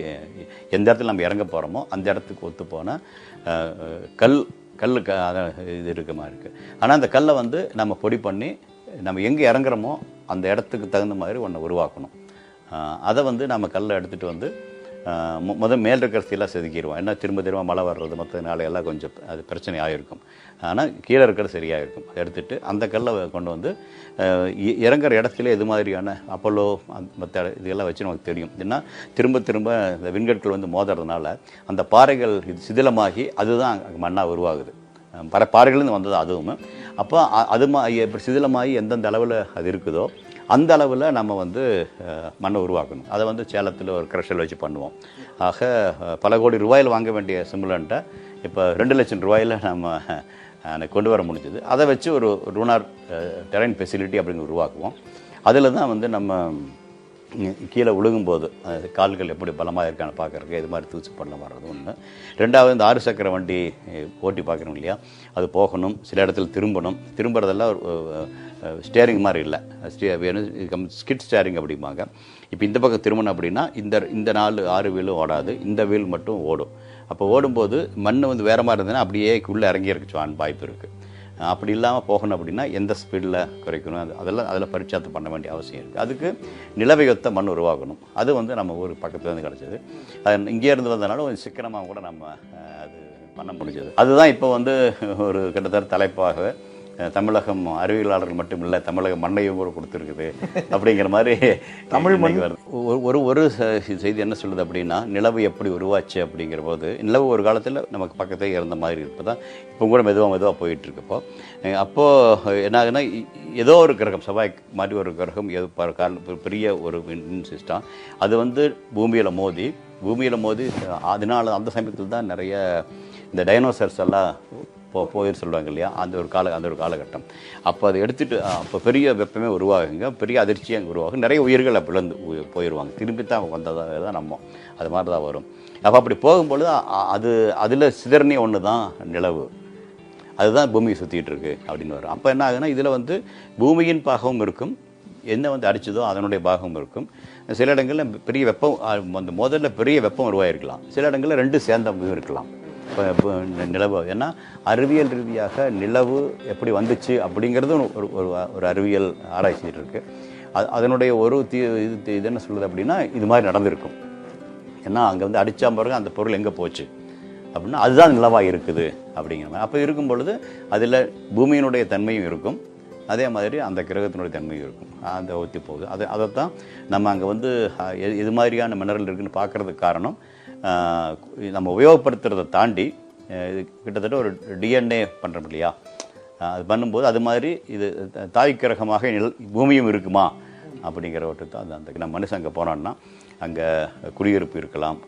எந்த இடத்துல நம்ம இறங்க போகிறோமோ அந்த இடத்துக்கு ஒத்து போன கல் இது இருக்க மாதிரி இருக்குது. ஆனால் அந்த கல்லை வந்து நம்ம பொடி பண்ணி நம்ம எங்கே இறங்குறோமோ அந்த இடத்துக்கு தகுந்த மாதிரி ஒன்று உருவாக்கணும். அதை வந்து நம்ம கல்லை எடுத்துகிட்டு வந்து மேல் இருக்கிறதெல்லாம் செதுக்கிடுவோம். ஏன்னா திரும்ப மழை வர்றது மற்றதுனால எல்லாம் கொஞ்சம் அது பிரச்சனை ஆகிருக்கும். ஆனால் கீழே இருக்கிறது சரியாக இருக்கும். அதை எடுத்துகிட்டு அந்த கல்லை கொண்டு வந்து இறங்குற இடத்துல எது மாதிரியான அப்போலோ மற்ற இதெல்லாம் வச்சு நமக்கு தெரியும். ஏன்னா திரும்ப இந்த விண்கற்கள் வந்து மோதுறதுனால அந்த பாறைகள் இது சிதிலமாகி அதுதான் மண்ணாக உருவாகுது. பல பாறைகள்லேருந்து வந்தது அதுவும். அப்போ அது எப்படி சிதிலமாகி எந்தெந்த அளவில் அது இருக்குதோ அந்த அளவில் நம்ம வந்து மண்ணை உருவாக்கணும். அதை வந்து சேலத்தில் ஒரு க்ரஷர் வச்சு பண்ணுவோம். ஆக பல கோடி ரூபாயில் வாங்க வேண்டிய சிமுலண்ட்டை இப்போ 2 லட்சம் ரூபாயில் நம்ம கொண்டு வர முடிஞ்சது. அதை வச்சு ஒரு லூனார் டெரைன் ஃபெசிலிட்டி அப்படிங்கிற உருவாக்குவோம். அதில் தான் வந்து நம்ம கீழே விழுகும்போது கால்கள் எப்படி பலமாக இருக்கான்னு பார்க்குறதுக்கு இது மாதிரி தூசி பண்ண வர்றது ஒன்று. ரெண்டாவது இந்த 6 சக்கர வண்டி ஓட்டி பார்க்குறோம் இல்லையா, அது போகணும், சில இடத்துல திரும்புறதெல்லாம் ஸ்டேரிங் மாதிரி இல்லை, ஸ்கிட் ஸ்டேரிங் அப்படிம்பாங்க. இப்போ இந்த பக்கம் திரும்பணும் அப்படின்னா இந்த 4-6 வீலும் ஓடாது, இந்த வீல் மட்டும் ஓடும். அப்போ ஓடும்போது மண் வந்து வேறு மாதிரி இருந்ததுன்னா அப்படியே உள்ளே இறங்கி இருக்குவான் வாய்ப்பு இருக்குது. அப்படி இல்லாமல் போகணும் அப்படின்னா எந்த ஸ்பீடில் குறைக்கணும் அதில் பரிச்சாத்து பண்ண வேண்டிய அவசியம் இருக்குது. அதுக்கு நிலவையொத்த மண் உருவாக்கணும். அது வந்து நம்ம ஊர் பக்கத்துலேருந்து கிடச்சிது. அது இங்கே இருந்து வந்ததுனால கொஞ்சம் சிக்கனமாக கூட நம்ம அது பண்ண முடிஞ்சது. அதுதான் இப்போ வந்து ஒரு கிட்டத்தட்ட தலைப்பாக தமிழகம் அறிவியலாளர்கள் மட்டும் இல்லை, தமிழக மண்ணையும் கூட கொடுத்துருக்குது அப்படிங்கிற மாதிரி தமிழ் மண் வருது. ஒரு செய்தி என்ன சொல்லுது அப்படின்னா, நிலவு எப்படி உருவாச்சு அப்படிங்கிற போது, நிலவு ஒரு காலத்தில் நமக்கு பக்கத்தே இருந்த மாதிரி இருப்பதான் இப்போ கூட மெதுவாக போயிட்டுருக்கு. அப்போது என்ன ஆகுதுன்னா, ஏதோ ஒரு கிரகம், செவ்வாய் மாதிரி ஒரு கிரகம் பெரிய ஒரு விண்ட் சிஸ்டம், அது வந்து பூமியில் மோதி அதனால அந்த சமயத்தில் தான் நிறைய இந்த டைனோசர்ஸ் எல்லாம் போயின்னு சொல்லுவாங்க இல்லையா, அந்த ஒரு காலகட்டம். அப்போ அதை எடுத்துகிட்டு அப்போ பெரிய வெப்பமே உருவாகுங்க, பெரிய அதிர்ச்சியாக உருவாகும், நிறைய உயிர்கள் பிளந்து போயிடுவாங்க. திரும்பி தான் வந்ததாக தான் நம்ம அது மாதிரி தான் வரும். அப்படி போகும்பொழுது அதில் சிதறனே ஒன்று தான் நிலவு, அதுதான் பூமியை சுற்றிட்டு இருக்கு அப்படின்னு வரும். அப்போ என்ன ஆகுதுன்னா, இதில் வந்து பூமியின் பாகமும் இருக்கும், என்ன வந்து அடிச்சதோ அதனுடைய பாகமும் இருக்கும். சில இடங்களில் பெரிய வெப்பம் அந்த முதல்ல பெரிய வெப்பம் உருவாயிருக்கலாம், சில இடங்களில் 2 சேர்ந்த இருக்கலாம். நிலவு ஏன்னா அறிவியல் ரீதியாக நிலவு எப்படி வந்துச்சு அப்படிங்கிறது ஒரு அறிவியல் ஆராய்ச்சி இருக்கு. அதனுடைய ஒரு இது என்ன சொல்லுது அப்படின்னா, இது மாதிரி நடந்திருக்கும். ஏன்னா அங்கே வந்து அடித்தா பிறகு அந்த பொருள் எங்கே போச்சு அப்படின்னா அதுதான் நிலவாக இருக்குது அப்படிங்கிற மாதிரி. அப்போ இருக்கும் பொழுது அதில் பூமியினுடைய தன்மையும் இருக்கும், அதே மாதிரி அந்த கிரகத்தினுடைய தன்மையும் இருக்கும். அந்த ஒத்தி போகுது. அதைத்தான் நம்ம அங்கே வந்து இது மாதிரியான மினரல் இருக்குதுன்னு பார்க்குறதுக்கு காரணம், நம்ம உபயோகப்படுத்துறதை தாண்டி கிட்டத்தட்ட ஒரு டிஎன்ஏ பண்ணுறோம் இல்லையா, அது பண்ணும்போது அது மாதிரி இது தாய் கிரகமாக பூமியும் இருக்குமா அப்படிங்கிற ஒரு தான் அந்த நம்ம மனுஷன் அங்கே போனோம்னா அங்கே குடியிருப்பு இருக்கலாம்.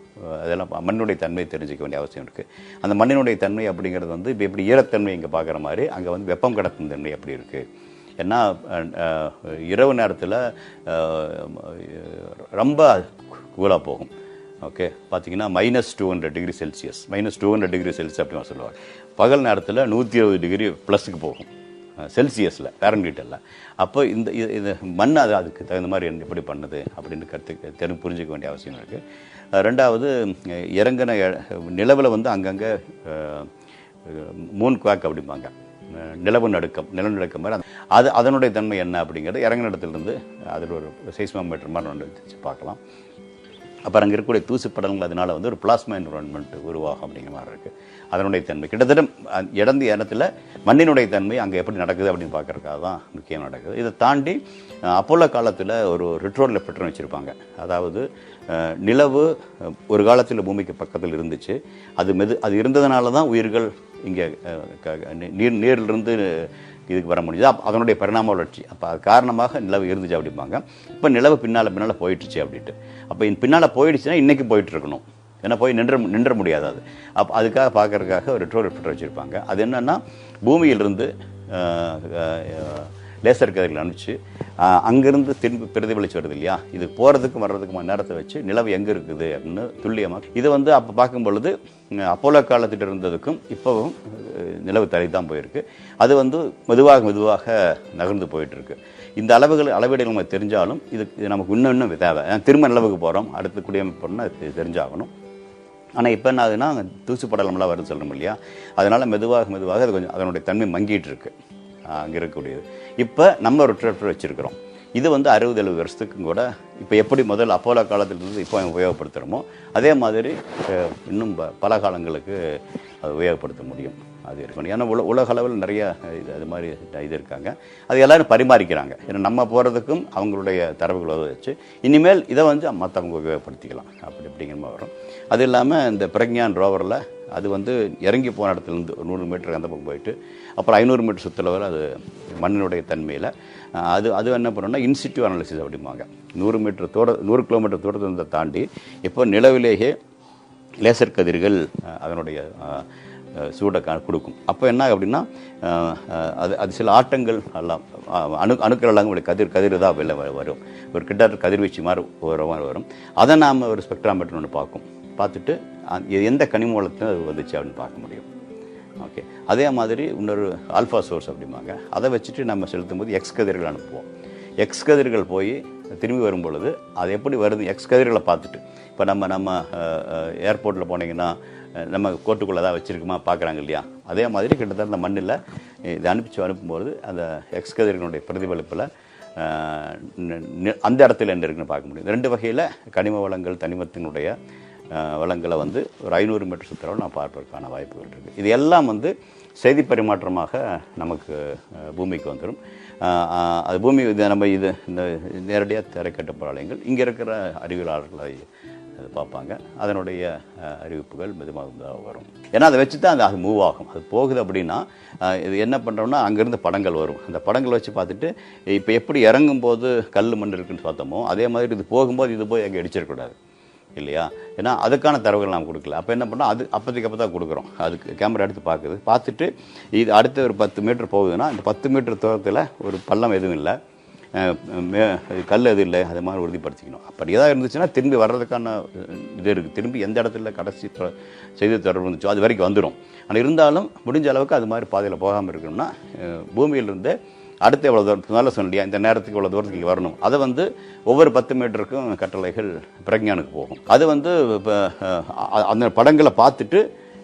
அதெல்லாம் மண்ணுடைய தன்மையை தெரிஞ்சிக்க வேண்டிய அவசியம் இருக்குது. அந்த மண்ணினுடைய தன்மை அப்படிங்கிறது வந்து இப்போ எப்படி ஈரத்தன்மை இங்கே பார்க்குற மாதிரி அங்கே வந்து வெப்பம் கடத்தும் தன்மை எப்படி இருக்குது. ஏன்னா இரவு நேரத்தில் ரொம்ப கூலாக போகும். ஓகே, பார்த்தீங்கன்னா -200 டிகிரி செல்சியஸ் அப்படின்னு சொல்லுவாங்க. பகல் நேரத்தில் 120 டிகிரி ப்ளஸுக்கு போகும் செல்சியஸில், ஃபேரன்ஹீட்டில். அப்போ இந்த மண் அதுக்கு தகுந்த மாதிரி எப்படி பண்ணுது அப்படின்னு புரிஞ்சிக்க வேண்டிய அவசியம் இருக்குது. ரெண்டாவது, இறங்கின நிலவில் வந்து அங்கங்கே மூன் குவாக் அப்படிம்பாங்க, நிலநடுக்கம் மாதிரி. அதனுடைய தன்மை என்ன அப்படிங்கிறது இறங்கின இடத்துலேருந்து அதில் ஒரு சைஸ்மோமீட்டர் மாதிரி ஒன்று வச்சு பார்க்கலாம். அப்புறம் அங்கே இருக்கக்கூடிய தூசி படங்கள் அதனால் வந்து ஒரு பிளாஸ்மா என்விரான்மெண்ட் உருவாகும் அப்படிங்கிற மாதிரி இருக்குது. அதனுடைய தன்மை கிட்டத்தட்ட இடத்துல மண்ணினுடைய தன்மை அங்கே எப்படி நடக்குது அப்படின்னு பார்க்குறதுக்காக தான் முக்கியம் நடக்குது. இதை தாண்டி அப்போலோ காலத்தில் ஒரு ரிட்ரோரிஃப்ளெக்டர் வச்சுருப்பாங்க. அதாவது நிலவு ஒரு காலத்தில் பூமிக்கு பக்கத்தில் இருந்துச்சு, அது இருந்ததுனால தான் உயிர்கள் இங்கே நீரிலிருந்து இதுக்கு வர முடியுது. அதனுடைய பரிணாம வளர்ச்சி. அப்போ அது காரணமாக நிலவு இருந்துச்சு அப்படிம்பாங்க. இப்போ நிலவு பின்னால் போயிட்டுச்சு அப்படின்ட்டு. அப்போ பின்னால் போயிடுச்சுன்னா இன்றைக்கி போயிட்டு இருக்கணும், ஏன்னா போய் நின்ற முடியாது. அப்போ அதுக்காக பார்க்கறதுக்காக ஒரு ரிட்ரோரிஃப்ளெக்டர் வச்சுருப்பாங்க. அது என்னென்னா பூமியிலிருந்து லேசர் கதிர்கள் அனுப்பிச்சு அங்கிருந்து திரும்பி பிரதிபலிச்சு வருது இல்லையா, இது போகிறதுக்கும் வர்றதுக்குமான நேரத்தை வச்சு நிலவு எங்கே இருக்குது அப்படின்னு துல்லியமாக இது வந்து அப்போ பார்க்கும் பொழுது அப்போலோ காலத்திட்ட இருந்ததுக்கும் இப்போவும் நிலவு தரை தான் போயிருக்கு. அது வந்து மெதுவாக நகர்ந்து போயிட்டு இருக்கு. இந்த அளவீடுகள் நமக்கு தெரிஞ்சாலும் இது நமக்கு இன்னும் தேவை. திரும்ப நிலவுக்கு போகிறோம், அடுத்து குடியமைப்பு போகிறோம்னா இது தெரிஞ்சாகணும். ஆனால் இப்போ என்ன ஆகுதுன்னா தூசு படலம்லாம் வருது சொல்லணும் இல்லையா, அதனால் மெதுவாக அது கொஞ்சம் அதனுடைய தன்மை மங்கிட்டு இருக்கு அங்கே இருக்கக்கூடியது. இப்போ நம்ம ஒரு டிராக்டர் வச்சுருக்கிறோம். இது வந்து 60-70 வருஷத்துக்கும் கூட இப்போ எப்படி முதல் அப்போலோ காலத்திலிருந்து இப்போ உபயோகப்படுத்துகிறோமோ அதே மாதிரி இன்னும் பல காலங்களுக்கு அது உபயோகப்படுத்த முடியும். அது இருக்கணும். ஏன்னா உலக அளவில் நிறைய அது மாதிரி இது இருக்காங்க, அது எல்லோரும் பரிமாறிக்கிறாங்க. ஏன்னா நம்ம போகிறதுக்கும் அவங்களுடைய தரவுகளை வச்சு இனிமேல் இதை வந்து மற்றவங்க உபயோகப்படுத்திக்கலாம் அப்படிங்கிற மாதிரி வரும். அது இல்லாமல் இந்த பிரக்ஞான் ரோவரில் அது வந்து இறங்கி போன இடத்துலேருந்து 100 மீட்டருக்கு அந்த பக்கம் போயிட்டு அப்புறம் 500 மீட்டர் சுற்றளவில் அது மண்ணினுடைய தன்மையில் அது என்ன பண்ணோம்னா இன்சிட்டிவ் அனாலிசிஸ் அப்படிம்பாங்க. 100 கிலோமீட்டர் தூரத்தை தாண்டி இப்போ நிலவிலேயே லேசர் கதிர்கள் அதனுடைய சூடை கொடுக்கும். அப்போ என்ன அப்படின்னா அது சில ஆட்டங்கள் எல்லாம் அணுக்கள் எல்லாம் கதிர் தான் வெளில வரும். ஒரு கிட்ட கதிர்வீச்சு மாதிரி வரும். அதை நாம் ஒரு ஸ்பெக்ட்ராமீட்டர் ஒன்று பார்த்துட்டு எந்த கனிமூலத்தையும் அது வந்துச்சு அப்படின்னு பார்க்க முடியும். ஓகே, அதே மாதிரி இன்னொரு ஆல்ஃபா சோர்ஸ் அப்படிம்பாங்க. அதை வச்சுட்டு நம்ம செலுத்தும் போது எக்ஸ் கதிர்கள் அனுப்புவோம். எக்ஸ் கதிர்கள் போய் திரும்பி வரும் பொழுது அது எப்படி வருது எக்ஸ் கதிர்களை பார்த்துட்டு இப்போ நம்ம ஏர்போர்ட்டில் போனீங்கன்னா நம்ம கோட்டுக்குள்ளே தான் வச்சுருக்குமா பார்க்குறாங்க இல்லையா, அதே மாதிரி கிட்டத்தட்ட அந்த மண்ணில் இதை அனுப்பும்போது அந்த எக்ஸ் கதிர்களுடைய பிரதிபலிப்பில் அந்த இடத்துல என்ன இருக்குன்னு பார்க்க முடியும். 2 வகையில் கனிம வளங்கள் தனிமத்தினுடைய வளங்களை வந்து ஒரு 500 மீட்டர் சுற்றளவு நான் பார்ப்பதற்கான வாய்ப்புகள் இருக்குது. இது எல்லாம் வந்து செய்தி பரிமாற்றமாக நமக்கு பூமிக்கு வந்துடும். அது பூமி நம்ம இது இந்த நேரடியாக திரைக்கட்டுப்பாளையங்கள் இங்கே இருக்கிற அறிவியலாளர்களை அது பார்ப்பாங்க. அதனுடைய அறிவிப்புகள் மெதுவாக வரும். ஏன்னா அதை வச்சு தான் அது மூவ் ஆகும். அது போகுது அப்படின்னா இது என்ன பண்ணுறோம்னா அங்கேருந்து படங்கள் வரும். அந்த படங்கள் வச்சு பார்த்துட்டு இப்போ எப்படி இறங்கும்போது கல் மண் இருக்குன்னு பார்த்தோமோ அதே மாதிரி இது போகும்போது இது போய் அங்கே அடிச்சிடக்கூடாது இல்லையா. ஏன்னா அதுக்கான தரவுகள் நாம் கொடுக்கல. அப்போ என்ன பண்ணோம், அது அப்போ தான் கொடுக்குறோம். அதுக்கு கேமரா எடுத்து பார்த்துட்டு இது அடுத்த ஒரு 10 மீட்டர் போகுதுன்னா இந்த 10 மீட்டர் தூரத்தில் ஒரு பள்ளம் எதுவும் இல்லை, கல் எதுவும் இல்லை, அது மாதிரி உறுதிப்படுத்திக்கணும். அப்படி ஏதாவது இருந்துச்சுன்னா திரும்பி வர்றதுக்கான இது இருக்குது. திரும்பி எந்த இடத்துல கடைசி செய்தி தொடர்பு இருந்துச்சோ அது வரைக்கும் வந்துடும். ஆனால் இருந்தாலும் முடிஞ்ச அளவுக்கு அது மாதிரி பாதையில் போகாமல் இருக்கணும்னா பூமியிலிருந்து அடுத்து எவ்வளோ தூரம் முதல்ல சொன்னியா இந்த நேரத்துக்கு இவ்வளோ தூரத்துக்கு இங்கே வரணும். அதை வந்து ஒவ்வொரு 10 மீட்டருக்கும் கட்டளைகள் பிரக்ஞானுக்கு போகும். அது வந்து இப்போ அந்த படங்களை பார்த்துட்டு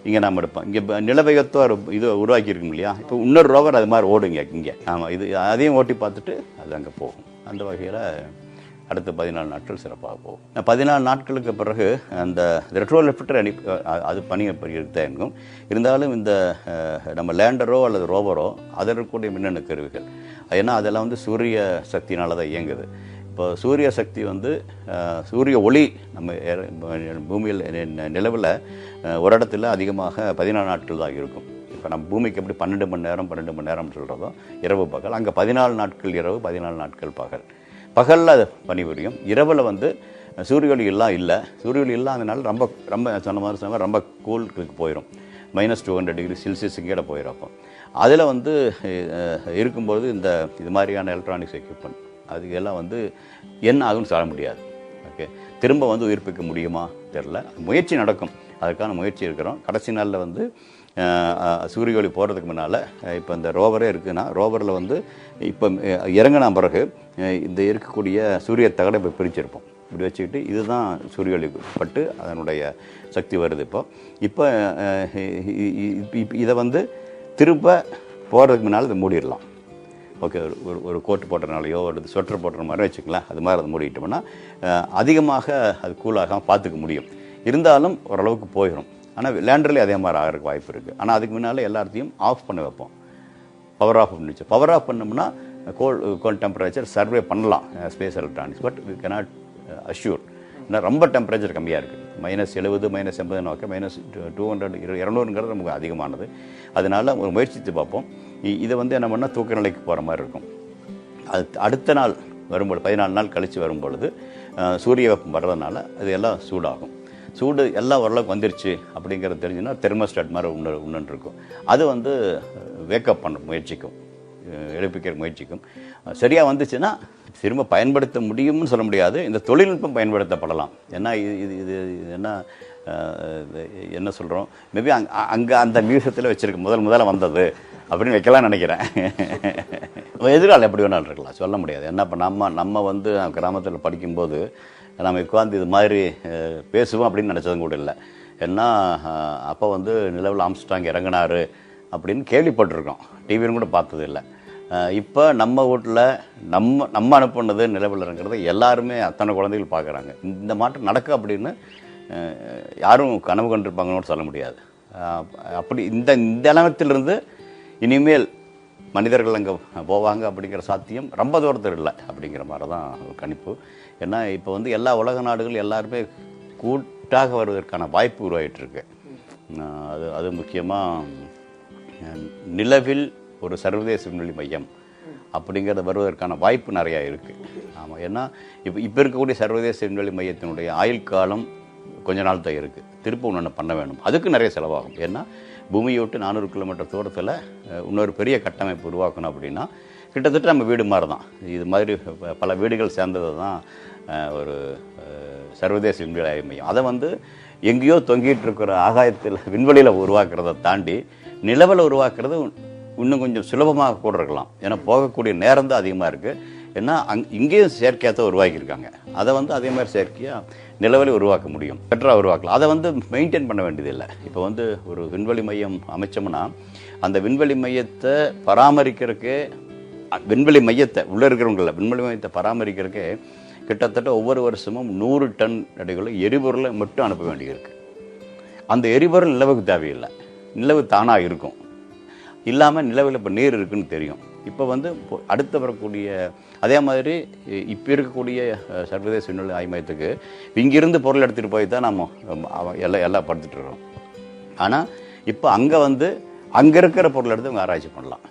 இங்கே நாம் எடுப்போம். இங்கே நிலவேகத்தை இது உருவாக்கியிருக்கோம் இல்லையா, இப்போ இன்னொரு ரோவர் அது மாதிரி ஓடுங்க இங்கே. ஆமாம், இது அதையும் ஓட்டி பார்த்துட்டு அது அங்கே போகும். அந்த வகையில் அடுத்த 14 நாட்கள் சிறப்பாக போகும். 14 நாட்களுக்கு பிறகு அந்த ரெட்ரோலிஃப்டர் அது பணியப்பட்டு இருக்கும். இருந்தாலும் இந்த நம்ம லேண்டரோ அல்லது ரோவரோ அதில் இருக்கக்கூடிய மின்னணு கருவிகள் ஏன்னா அதெல்லாம் வந்து சூரிய சக்தினால தான் இயங்குது. இப்போ சூரிய சக்தி வந்து சூரிய ஒளி நம்ம பூமியில் நிலவில் ஒரு இடத்துல அதிகமாக 14 நாட்கள் தான் இருக்கும். இப்போ நம்ம பூமிக்கு எப்படி 12 மணி நேரம் சொல்கிறதோ இரவு பகல், அங்கே 14 நாட்கள் இரவு 14 நாட்கள் பகல். பகலில் அது பணிபுரியும், இரவில் வந்து சூரிய ஒளி எல்லாம் இல்லை. சூரிய ஒளி இல்லாதனால ரொம்ப சொன்ன மாதிரி ரொம்ப கூலுக்கு போயிடும். -200 டிகிரி செல்சியஸுக்கு கீழே போயிடும். அப்போ அதில் வந்து இருக்கும்போது இது மாதிரியான எலக்ட்ரானிக்ஸ் எக்யூப்மெண்ட் அது எல்லாம் வந்து என்ன ஆகுன்னு சொல்ல முடியாது. ஓகே, திரும்ப வந்து உயிர்ப்பிக்க முடியுமா தெரில. முயற்சி நடக்கும், அதுக்கான முயற்சி இருக்கிறோம். கடைசி நாளில் வந்து சூரிய ஒளி போகிறதுக்கு முன்னால் இப்போ இந்த ரோவரே இருக்குதுன்னா ரோவரில் வந்து இப்போ இறங்கின பிறகு இந்த இருக்கக்கூடிய சூரிய தகடை இப்போ பிரிச்சிருப்போம். இப்படி வச்சுக்கிட்டு இதுதான் சூரிய ஒளி பட்டு அதனுடைய சக்தி வருது. இப்போ இதை வந்து திரும்ப போகிறதுக்கு முன்னால் இதை மூடிடலாம். ஓகே, ஒரு கோட்டு போட்டனாலையோ ஒரு ஸ்வெட்டர் போட்டுற மாதிரி வச்சுக்கலாம். அது மாதிரி அதை மூடிட்டோம்னா அதிகமாக அது கூலாகாமல் பார்த்துக்க முடியும். இருந்தாலும் ஓரளவுக்கு போயிடும். ஆனால் லேண்டர்லேயே அதே மாதிரி ஆகிறதுக்கு வாய்ப்பு இருக்குது. ஆனால் அதுக்கு முன்னால் எல்லாத்தையும் ஆஃப் பண்ண வைப்போம். பவர் ஆஃப் பண்ணிச்சு. பவர் ஆஃப் பண்ணோம்னா கோல்ட் டெம்பரேச்சர் சர்வே பண்ணலாம் space electronics. But we cannot assure. ஏன்னா ரொம்ப டெம்பரேச்சர் கம்மியாக இருக்குது. -70 -80 நோக்க -200 200ங்கிறது நமக்கு அதிகமானது. அதனால் ஒரு முயற்சித்து பார்ப்போம். இதை வந்து என்ன பண்ணால் தூக்க நிலைக்கு போகிற மாதிரி இருக்கும். அது அடுத்த நாள் வரும்பொழுது 14 நாள் கழித்து வரும்பொழுது சூரிய வெப்பம் வர்றதுனால அது எல்லாம் சூடாகும். சூடு எல்லாம் ஓரளவுக்கு வந்துருச்சு அப்படிங்கிறது தெரிஞ்சுன்னா தெர்மோஸ்டாட் மாதிரி ஒன்று இருக்கும். அது வந்து வேக்கப் பண்ண முயற்சிக்கும். எழுப்பிக்க முயற்சிக்கும். சரியாக வந்துச்சுன்னா திரும்ப பயன்படுத்த முடியும்னு சொல்ல முடியாது, இந்த தொழில்நுட்பம் பயன்படுத்தப்படலாம். ஏன்னா இது என்ன சொல்கிறோம், மேபி அங்கே அந்த மியூசியத்தில் வச்சுருக்கு முதல்ல வந்தது அப்படின்னு வைக்கலாம்னு நினைக்கிறேன். எதிர்காலம் எப்படி வேணாலும் இருக்கலாம், சொல்ல முடியாது. ஏன்னா இப்போ நம்ம வந்து கிராமத்தில் படிக்கும்போது நம்ம உட்காந்து இது மாதிரி பேசுவோம் அப்படின்னு நினச்சதும் கூட இல்லை. ஏன்னா அப்போ வந்து நிலவில் ஆம்ஸ்ட்ராங் இறங்கினார் அப்படின்னு கேள்விப்பட்டிருக்கோம், டிவியும் கூட பார்த்தது இல்லை. இப்போ நம்ம வீட்டில் நம்ம அனுப்புனது நிலவில் இறங்குறது எல்லாருமே அத்தனை குழந்தைகள் பார்க்குறாங்க. இந்த மாற்றம் நடக்கும் அப்படின்னு யாரும் கனவு கண்டிருப்பாங்கன்னு சொல்ல முடியாது. அப்படி இந்த நிலத்திலிருந்து இனிமேல் மனிதர்கள் அங்கே போவாங்க அப்படிங்கிற சாத்தியம் ரொம்ப தூரத்தில் இல்லை அப்படிங்கிற மாதிரி தான் கணிப்பு. ஏன்னா இப்போ வந்து எல்லா உலக நாடுகள் எல்லாருமே கூட்டாக வருவதற்கான வாய்ப்பு உருவாகிட்டுருக்கு. அது முக்கியமாக நிலவில் ஒரு சர்வதேச விண்வெளி மையம் அப்படிங்கிறது வருவதற்கான வாய்ப்பு நிறையா இருக்குது. ஆமாம், ஏன்னா இப்போ இருக்கக்கூடிய சர்வதேச விண்வெளி மையத்தினுடைய ஆயுள் காலம் கொஞ்ச நாள் தான் இருக்குது. திரும்ப ஒன்று பண்ண வேணும், அதுக்கு நிறைய செலவாகும். ஏன்னா பூமியை விட்டு 400 கிலோமீட்டர் தூரத்தில் இன்னொரு பெரிய கட்டமைப்பு உருவாக்கணும் அப்படின்னா கிட்டத்தட்ட நம்ம வீடு மாதிரி தான். இது மாதிரி பல வீடுகள் சேர்ந்தது தான் ஒரு சர்வதேச விண்வெளி மையம். அதை வந்து எங்கேயோ தொங்கிட்டு இருக்கிற ஆகாயத்தில் விண்வெளியில் உருவாக்குறதை தாண்டி நிலவில் உருவாக்குறது இன்னும் கொஞ்சம் சுலபமாக கூட இருக்கலாம். ஏன்னா போகக்கூடிய நேரம் தான் அதிகமாக இருக்குது. ஏன்னா இங்கேயும் செயற்கையாக உருவாக்கியிருக்காங்க, அதை வந்து அதே மாதிரி செயற்கையாக நிலவில் உருவாக்க முடியும், பெட்டராக உருவாக்கலாம். அதை வந்து மெயின்டைன் பண்ண வேண்டியதில்லை. இப்போ வந்து ஒரு விண்வெளி மையம் அமைச்சோம்னா அந்த விண்வெளி மையத்தை பராமரிக்கிறதுக்கு, விண்வெளி மையத்தை உள்ளே இருக்கிறவங்கள விண்வெளி மையத்தை பராமரிக்கிறதுக்கு கிட்டத்தட்ட ஒவ்வொரு வருஷமும் 100 டன் அடிகளும் எரிபொருளை மட்டும் அனுப்ப வேண்டியிருக்கு. அந்த எரிபொருள் நிலவுக்கு தேவையில்லை, நிலவு தானாக இருக்கும். இல்லாமல் நிலவில் இப்போ நீர் இருக்குன்னு தெரியும். இப்போ வந்து அடுத்து வரக்கூடிய அதே மாதிரி இப்போ இருக்கக்கூடிய சர்வதேச விண்வெளி ஆய்வு மையத்துக்கு இங்கிருந்து பொருள் எடுத்துகிட்டு போய் தான் நம்ம எல்லாம் படுத்துட்ருக்கோம். ஆனால் இப்போ அங்கே வந்து அங்கே இருக்கிற பொருள் எடுத்து அவங்க ஆராய்ச்சி பண்ணலாம்.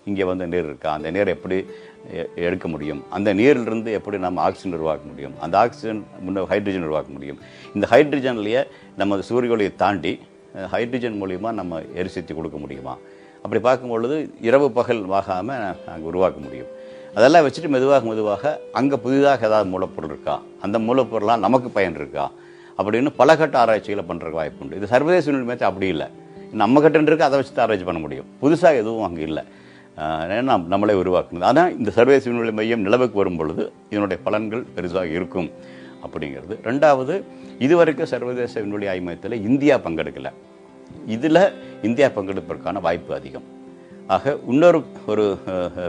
இங்கே வந்து நீர் இருக்கா, அந்த நீரை எப்படி எடுக்க முடியும், அந்த நீரிலிருந்து எப்படி நம்ம ஆக்சிஜன் உருவாக்க முடியும், அந்த ஆக்சிஜன் முன்ன ஹைட்ரஜன் உருவாக்க முடியும், இந்த ஹைட்ரஜன்லேயே நம்ம சூரிய ஒளியை தாண்டி ஹைட்ரஜன் மூலிமா நம்ம எரிசக்தி கொடுக்க முடியுமா, அப்படி பார்க்கும்பொழுது இரவு பகல் ஆகாமல் அங்கே உருவாக்க முடியும். அதெல்லாம் வச்சுட்டு மெதுவாக அங்கே புதிதாக ஏதாவது மூலப்பொருள் இருக்கா, அந்த மூலப்பொருளாக நமக்கு பயன் இருக்கா அப்படின்னு பல கட்ட ஆராய்ச்சிகளை பண்ணுறதுக்கு வாய்ப்பு உண்டு. இது சர்வதேச விண்வெளி மையத்தில் அப்படி இல்லை, நம்ம கட்டன் இருக்குது, அதை வச்சு ஆராய்ச்சி பண்ண முடியும். புதுசாக எதுவும் அங்கே இல்லை, ஏன்னா நம்மளே உருவாக்கணும். ஆனால் இந்த சர்வதேச விண்வெளி மையம் நிலவுக்கு வரும் பொழுது இதனுடைய பலன்கள் பெருசாக இருக்கும் அப்படிங்கிறது. ரெண்டாவது, இதுவரைக்கும் சர்வதேச விண்வெளி ஆய்வு மையத்தில் இந்தியா பங்கெடுக்கலை. இதில் இந்தியா பங்கெடுப்பதற்கான வாய்ப்பு அதிகம். ஆக இன்னொரு ஒரு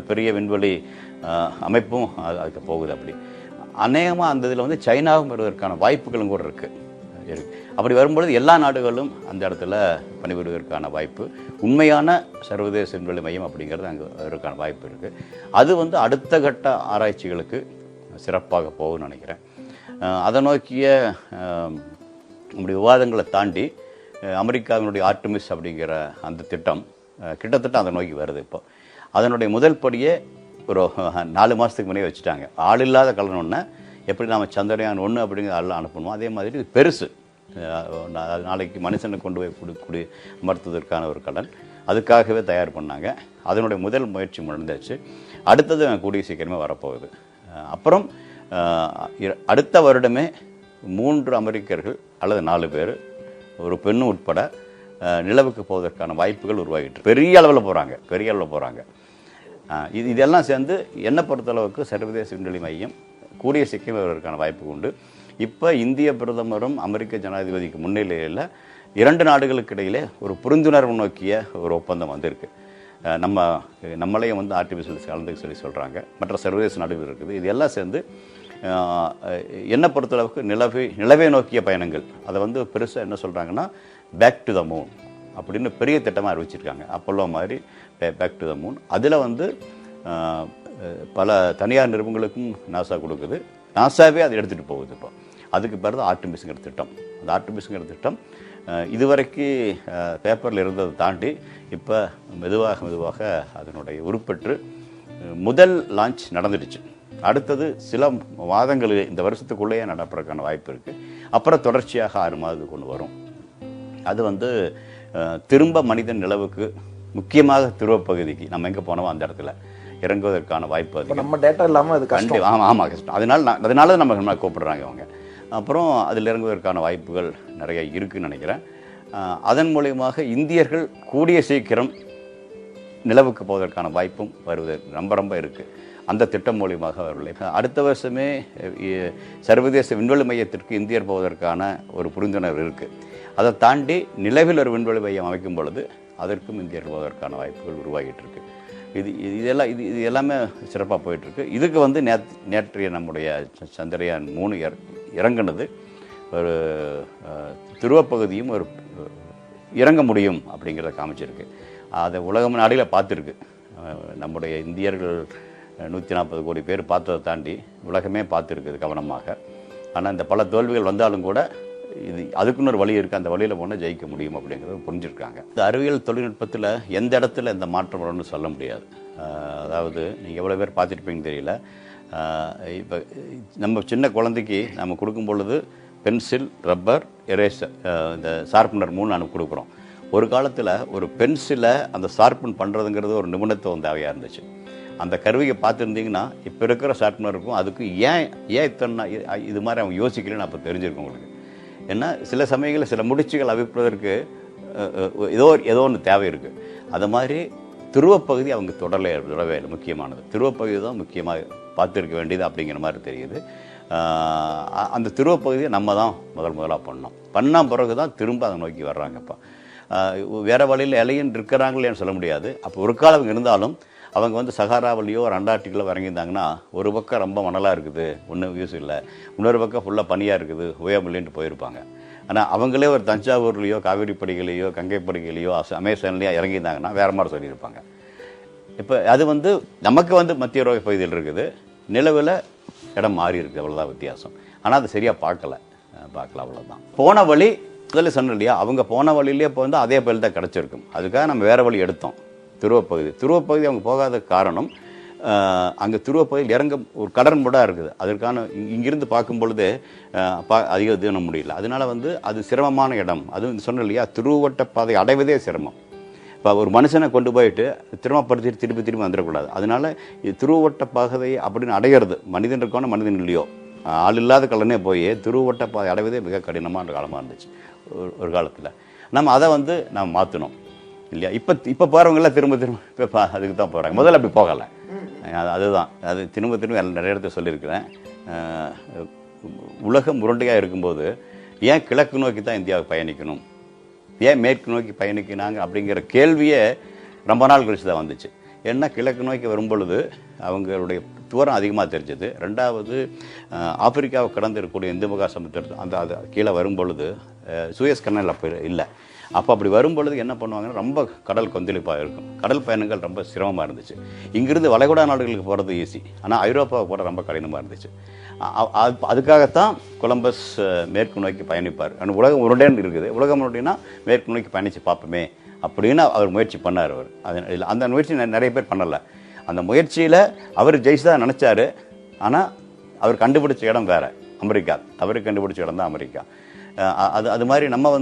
பெரிய விண்வெளி அமைப்பும் அதுக்கு போகுது. அப்படி அநேகமாக அந்த இதில் வந்து சைனாவும் வருவதற்கான வாய்ப்புகளும் கூட இருக்குது. அப்படி வரும்பொழுது எல்லா நாடுகளும் அந்த இடத்துல பணிபுரிவதற்கான வாய்ப்பு, உண்மையான சர்வதேச விண்வெளி மையம் அப்படிங்கிறது அங்கே வருவதற்கான வாய்ப்பு இருக்குது. அது வந்து அடுத்த கட்ட ஆராய்ச்சிகளுக்கு சிறப்பாக போகும்னு நினைக்கிறேன். அதை நோக்கிய நம்முடைய விவாதங்களை தாண்டி அமெரிக்காவினுடைய ஆர்டமிஸ் அப்படிங்கிற அந்த திட்டம் கிட்டத்தட்ட அதை நோக்கி வருது. இப்போ அதனுடைய முதல் படியே ஒரு 4 மாதத்துக்கு முன்னே வச்சுட்டாங்க. ஆள் இல்லாத கலன் ஒன்று எப்படி நம்ம சந்திரயான் 1 அப்படிங்கிற ஆள் அனுப்பணுமோ அதே மாதிரி இது பெருசு. நாளைக்கு மனுஷனை கொண்டு போய் அமர்த்துவதற்கான ஒரு கடன் அதுக்காகவே தயார் பண்ணாங்க. அதனுடைய முதல் முயற்சி முடிந்தாச்சு. அடுத்தது கூடிய சீக்கிரமே வரப்போகுது. அப்புறம் அடுத்த வருடமே 3 அமெரிக்கர்கள் அல்லது 4 பேர், ஒரு பெண்ணு உட்பட நிலவுக்கு போவதற்கான வாய்ப்புகள் உருவாகிட்டு பெரிய அளவில் போகிறாங்க. இதெல்லாம் சேர்ந்து என்னை பொறுத்தளவுக்கு சர்வதேச விண்வெளி மையம் கூடிய சீக்கிரம் வருவதற்கான வாய்ப்பு உண்டு. இப்போ இந்திய பிரதமரும் அமெரிக்க ஜனாதிபதிக்கு முன்னிலையில் 2 நாடுகளுக்கு இடையிலே ஒரு புரிந்துணர்வு நோக்கிய ஒரு ஒப்பந்தம் வந்திருக்கு. நம்மளையும் வந்து ஆர்டிஃபிஷியல் கலந்துக்கு சொல்கிறாங்க. மற்ற சர்வதேச நாடுகள் இருக்குது. இது எல்லாம் சேர்ந்து என்னை பொறுத்தளவுக்கு நிலவை நோக்கிய பயணங்கள், அதை வந்து பெருசாக என்ன சொல்கிறாங்கன்னா பேக் டு த மூன் அப்படின்னு பெரிய திட்டமாக அறிவிச்சிருக்காங்க. அப்போல்லோ மாதிரி பேக் டு த மூன். அதில் வந்து பல தனியார் நிறுவனங்களுக்கும் நாசா கொடுக்குது. நாசாவே அதை எடுத்துகிட்டு போகுது. இப்போ அதுக்கு பேர் தான் ஆர்டமிஸ்ங்கிற திட்டம். அந்த ஆர்டமிஸ்ங்கிற திட்டம் இதுவரைக்கும் பேப்பரில் இருந்ததை தாண்டி இப்போ மெதுவாக அதனுடைய உருப்பெற்று முதல் லான்ச் நடந்துடுச்சு. அடுத்தது சில மாதங்கள் இந்த வருஷத்துக்குள்ளேயே நடப்பதற்கான வாய்ப்பு இருக்குது. அப்புறம் தொடர்ச்சியாக 6 மாதத்துக்கு கொண்டு வரும். அது வந்து திரும்ப மனிதன் நிலவுக்கு, முக்கியமாக துருவப்பகுதிக்கு நம்ம எங்கே போனோமோ அந்த இடத்துல இறங்குவதற்கான வாய்ப்பு அதிகம். நம்ம டேட்டா இல்லாமல் அது கஷ்டம். ஆமாம் கஷ்டம். அதனால நம்ம கூப்பிடுறாங்க அவங்க. அப்புறம் அதில் இறங்குவதற்கான வாய்ப்புகள் நிறைய இருக்குன்னு நினைக்கிறேன். அதன் மூலியமாக இந்தியர்கள் கூடிய சீக்கிரம் நிலவுக்கு போவதற்கான வாய்ப்பும் வருவது ரொம்ப இருக்குது. அந்த திட்டம் மூலியமாக அவர்களை அடுத்த வருஷமே சர்வதேச விண்வெளி மையத்திற்கு இந்தியர் போவதற்கான ஒரு புரிந்துணர்வு இருக்குது. அதை தாண்டி நிலவில் ஒரு விண்வெளி மையம் அமைக்கும் பொழுது அதற்கும் இந்தியர்கள் போவதற்கான வாய்ப்புகள் உருவாகிட்டு இருக்கு. இது எல்லாமே சிறப்பாக போயிட்டுருக்கு. இதுக்கு நேற்றைய நம்முடைய சந்திரயான் 3 இறங்குனது ஒரு துருவப்பகுதியும் ஒரு இறங்க முடியும் அப்படிங்கிறத காமிச்சிருக்கு. அதை உலகம் நாடுகளில் பார்த்துருக்கு. நம்முடைய இந்தியர்கள் 140 கோடி பேர் பார்த்ததை தாண்டி உலகமே பார்த்துருக்குது கவனமாக. ஆனால் இந்த பல தோல்விகள் வந்தாலும் கூட அதுக்குன்னு ஒரு வழி இருக்குது. அந்த வழியில் போனால் ஜெயிக்க முடியும் அப்படிங்கிறத புரிஞ்சுருக்காங்க. இந்த அறிவியல் தொழில்நுட்பத்தில் எந்த இடத்துல இந்த மாற்றம் வரும்னு சொல்ல முடியாது. அதாவது நீங்கள் எவ்வளோ பேர் பார்த்துருப்பீங்கன்னு தெரியல. இப்போ நம்ம சின்ன குழந்தைக்கு நம்ம கொடுக்கும் பொழுது பென்சில், ரப்பர், எரேசர், இந்த ஷார்ப்னர் 3 நம்ம கொடுக்குறோம். ஒரு காலத்தில் ஒரு பென்சிலை அந்த ஷார்ப்பன் பண்ணுறதுங்கிறது ஒரு நிபுணத்துவம் தேவையாக இருந்துச்சு. அந்த கருவியை பார்த்துருந்தீங்கன்னா இப்போ இருக்கிற ஷார்ப்னருக்கும் அதுக்கும் ஏன் இத்தனை இது மாதிரி அவங்க யோசிக்கலன்னு அப்போ தெரிஞ்சிருக்கும் உங்களுக்கு. ஏன்னா சில சமயங்களில் சில முடிச்சுகள் அவிப்பதற்கு ஏதோ ஒன்று தேவை இருக்குது. அது மாதிரி துருவப்பகுதி அவங்க தொடரவே இல்லை. முக்கியமானது துருவப்பகுதி தான் முக்கியமாக பார்த்துருக்க வேண்டியது அப்படிங்கிற மாதிரி தெரியுது. அந்த துருவப்பகுதியை நம்ம தான் முதலாக பண்ண பிறகு தான் திரும்ப அதை நோக்கி வர்றாங்கப்பா. வேறு வழியில் எலையன் இருக்கிறாங்களேன்னு சொல்ல முடியாது. அப்போ ஒரு காலம் இருந்தாலும் அவங்க சஹாராவிலையோ ஒரு அண்டார்டிக்கிலோ இறங்கியிருந்தாங்கன்னா ஒரு பக்கம் ரொம்ப மணலாக இருக்குது, ஒன்றும் யூஸ் இல்லை, இன்னொரு பக்கம் ஃபுல்லாக பனியாக இருக்குது, உயமில்லைன்ட்டு போயிருப்பாங்க. ஆனால் அவங்களே ஒரு தஞ்சாவூர்லேயோ காவிரி படுகையிலையோ கங்கை படுகையிலையோ அமேசான்லேயோ இறங்கியிருந்தாங்கன்னா வேறு மாதிரி சொல்லியிருப்பாங்க. இப்போ அது நமக்கு மத்திய ரோக பகுதியில் இருக்குது, நிலவில் இடம் மாறி இருக்குது, அவ்வளோதான் வித்தியாசம். ஆனால் அது சரியாக பார்க்கல அவ்வளோதான். போன வழி முதல்ல சொன்னோம் இல்லையா, அவங்க போன வழியிலே அதே பயில் தான் கிடச்சிருக்கும். அதுக்காக நம்ம வேறு வழி எடுத்தோம். துருவப்பகுதி அவங்க போகாத காரணம், அங்கே துருவப்பகுதியில் இறங்க ஒரு கடற்படாக இருக்குது. அதற்கான இங்கிருந்து பார்க்கும் பொழுது அதிக தூரம் முடியல. அதனால அது சிரமமான இடம். அதுவும் சொன்னோம் இல்லையா, துருவட்ட பாதை அடைவதே சிரமம். இப்போ ஒரு மனுஷனை கொண்டு போயிட்டு திரும்பப்படுத்திட்டு திரும்பி வந்துடக்கூடாது. அதனால துருவட்ட பாதை அப்படின்னு அடையிறது, மனிதன் இருக்கணும் மனிதன் இல்லையோ, ஆள் இல்லாத கலனே போய் துருவட்ட பாதை அடைவதே மிக கடினமான காலமாக இருந்துச்சு ஒரு காலத்தில். நம்ம அதை நம்ம மாற்றணும் இல்லையா. இப்போ போகிறவங்கெல்லாம் திரும்ப இப்போ அதுக்கு தான் போகிறாங்க. முதல்ல அப்படி போகலை. அதுதான் அது திரும்ப நிறைய இடத்துல சொல்லியிருக்கிறேன். உலகம் உருண்டையாக இருக்கும்போது ஏன் கிழக்கு நோக்கி தான் இந்தியாவுக்கு பயணிக்கணும், ஏன் மேற்கு நோக்கி பயணிக்கினாங்க அப்படிங்கிற கேள்வியே ரொம்ப நாள் கழிச்சு தான் வந்துச்சு. ஏன்னா கிழக்கு நோக்கி வரும்பொழுது அவங்களுடைய தூரம் அதிகமாக தெரிஞ்சது. ரெண்டாவது, ஆப்பிரிக்காவை கடந்து இருக்கக்கூடிய இந்து மகா சமுத்திரம் அது கீழே வரும்பொழுது சூயஸ் கனல் அப்போ இல்லை. அப்போ அப்படி வரும்பொழுது என்ன பண்ணுவாங்கன்னா ரொம்ப கடல் கொந்தளிப்பாக இருக்கும். கடல் பயணங்கள் ரொம்ப சிரமமாக இருந்துச்சு. இங்கிருந்து வளைகுடா நாடுகளுக்கு போகிறது ஈஸி, ஆனால் ஐரோப்பாவுக்கு போகிற ரொம்ப கடினமாக இருந்துச்சு. அதுக்காகத்தான் கொலம்பஸ் மேற்கு நோக்கி பயணிப்பார். ஆனால் உலகம் உருண்டேன்னு இருக்குது, உலகம் உருண்டினா மேற்கு நோக்கி பயணித்து பார்ப்போமே அப்படின்னு அவர் முயற்சி பண்ணார். அவர் அந்த முயற்சி நிறைய பேர் பண்ணலை. அந்த முயற்சியில் அவர் ஜெயிச்சதா நினச்சார். ஆனால் அவர் கண்டுபிடிச்ச இடம் வேறு, அமெரிக்கா. தவறு கண்டுபிடிச்ச இடம் தான் அமெரிக்கா. அது மாதிரி நம்ம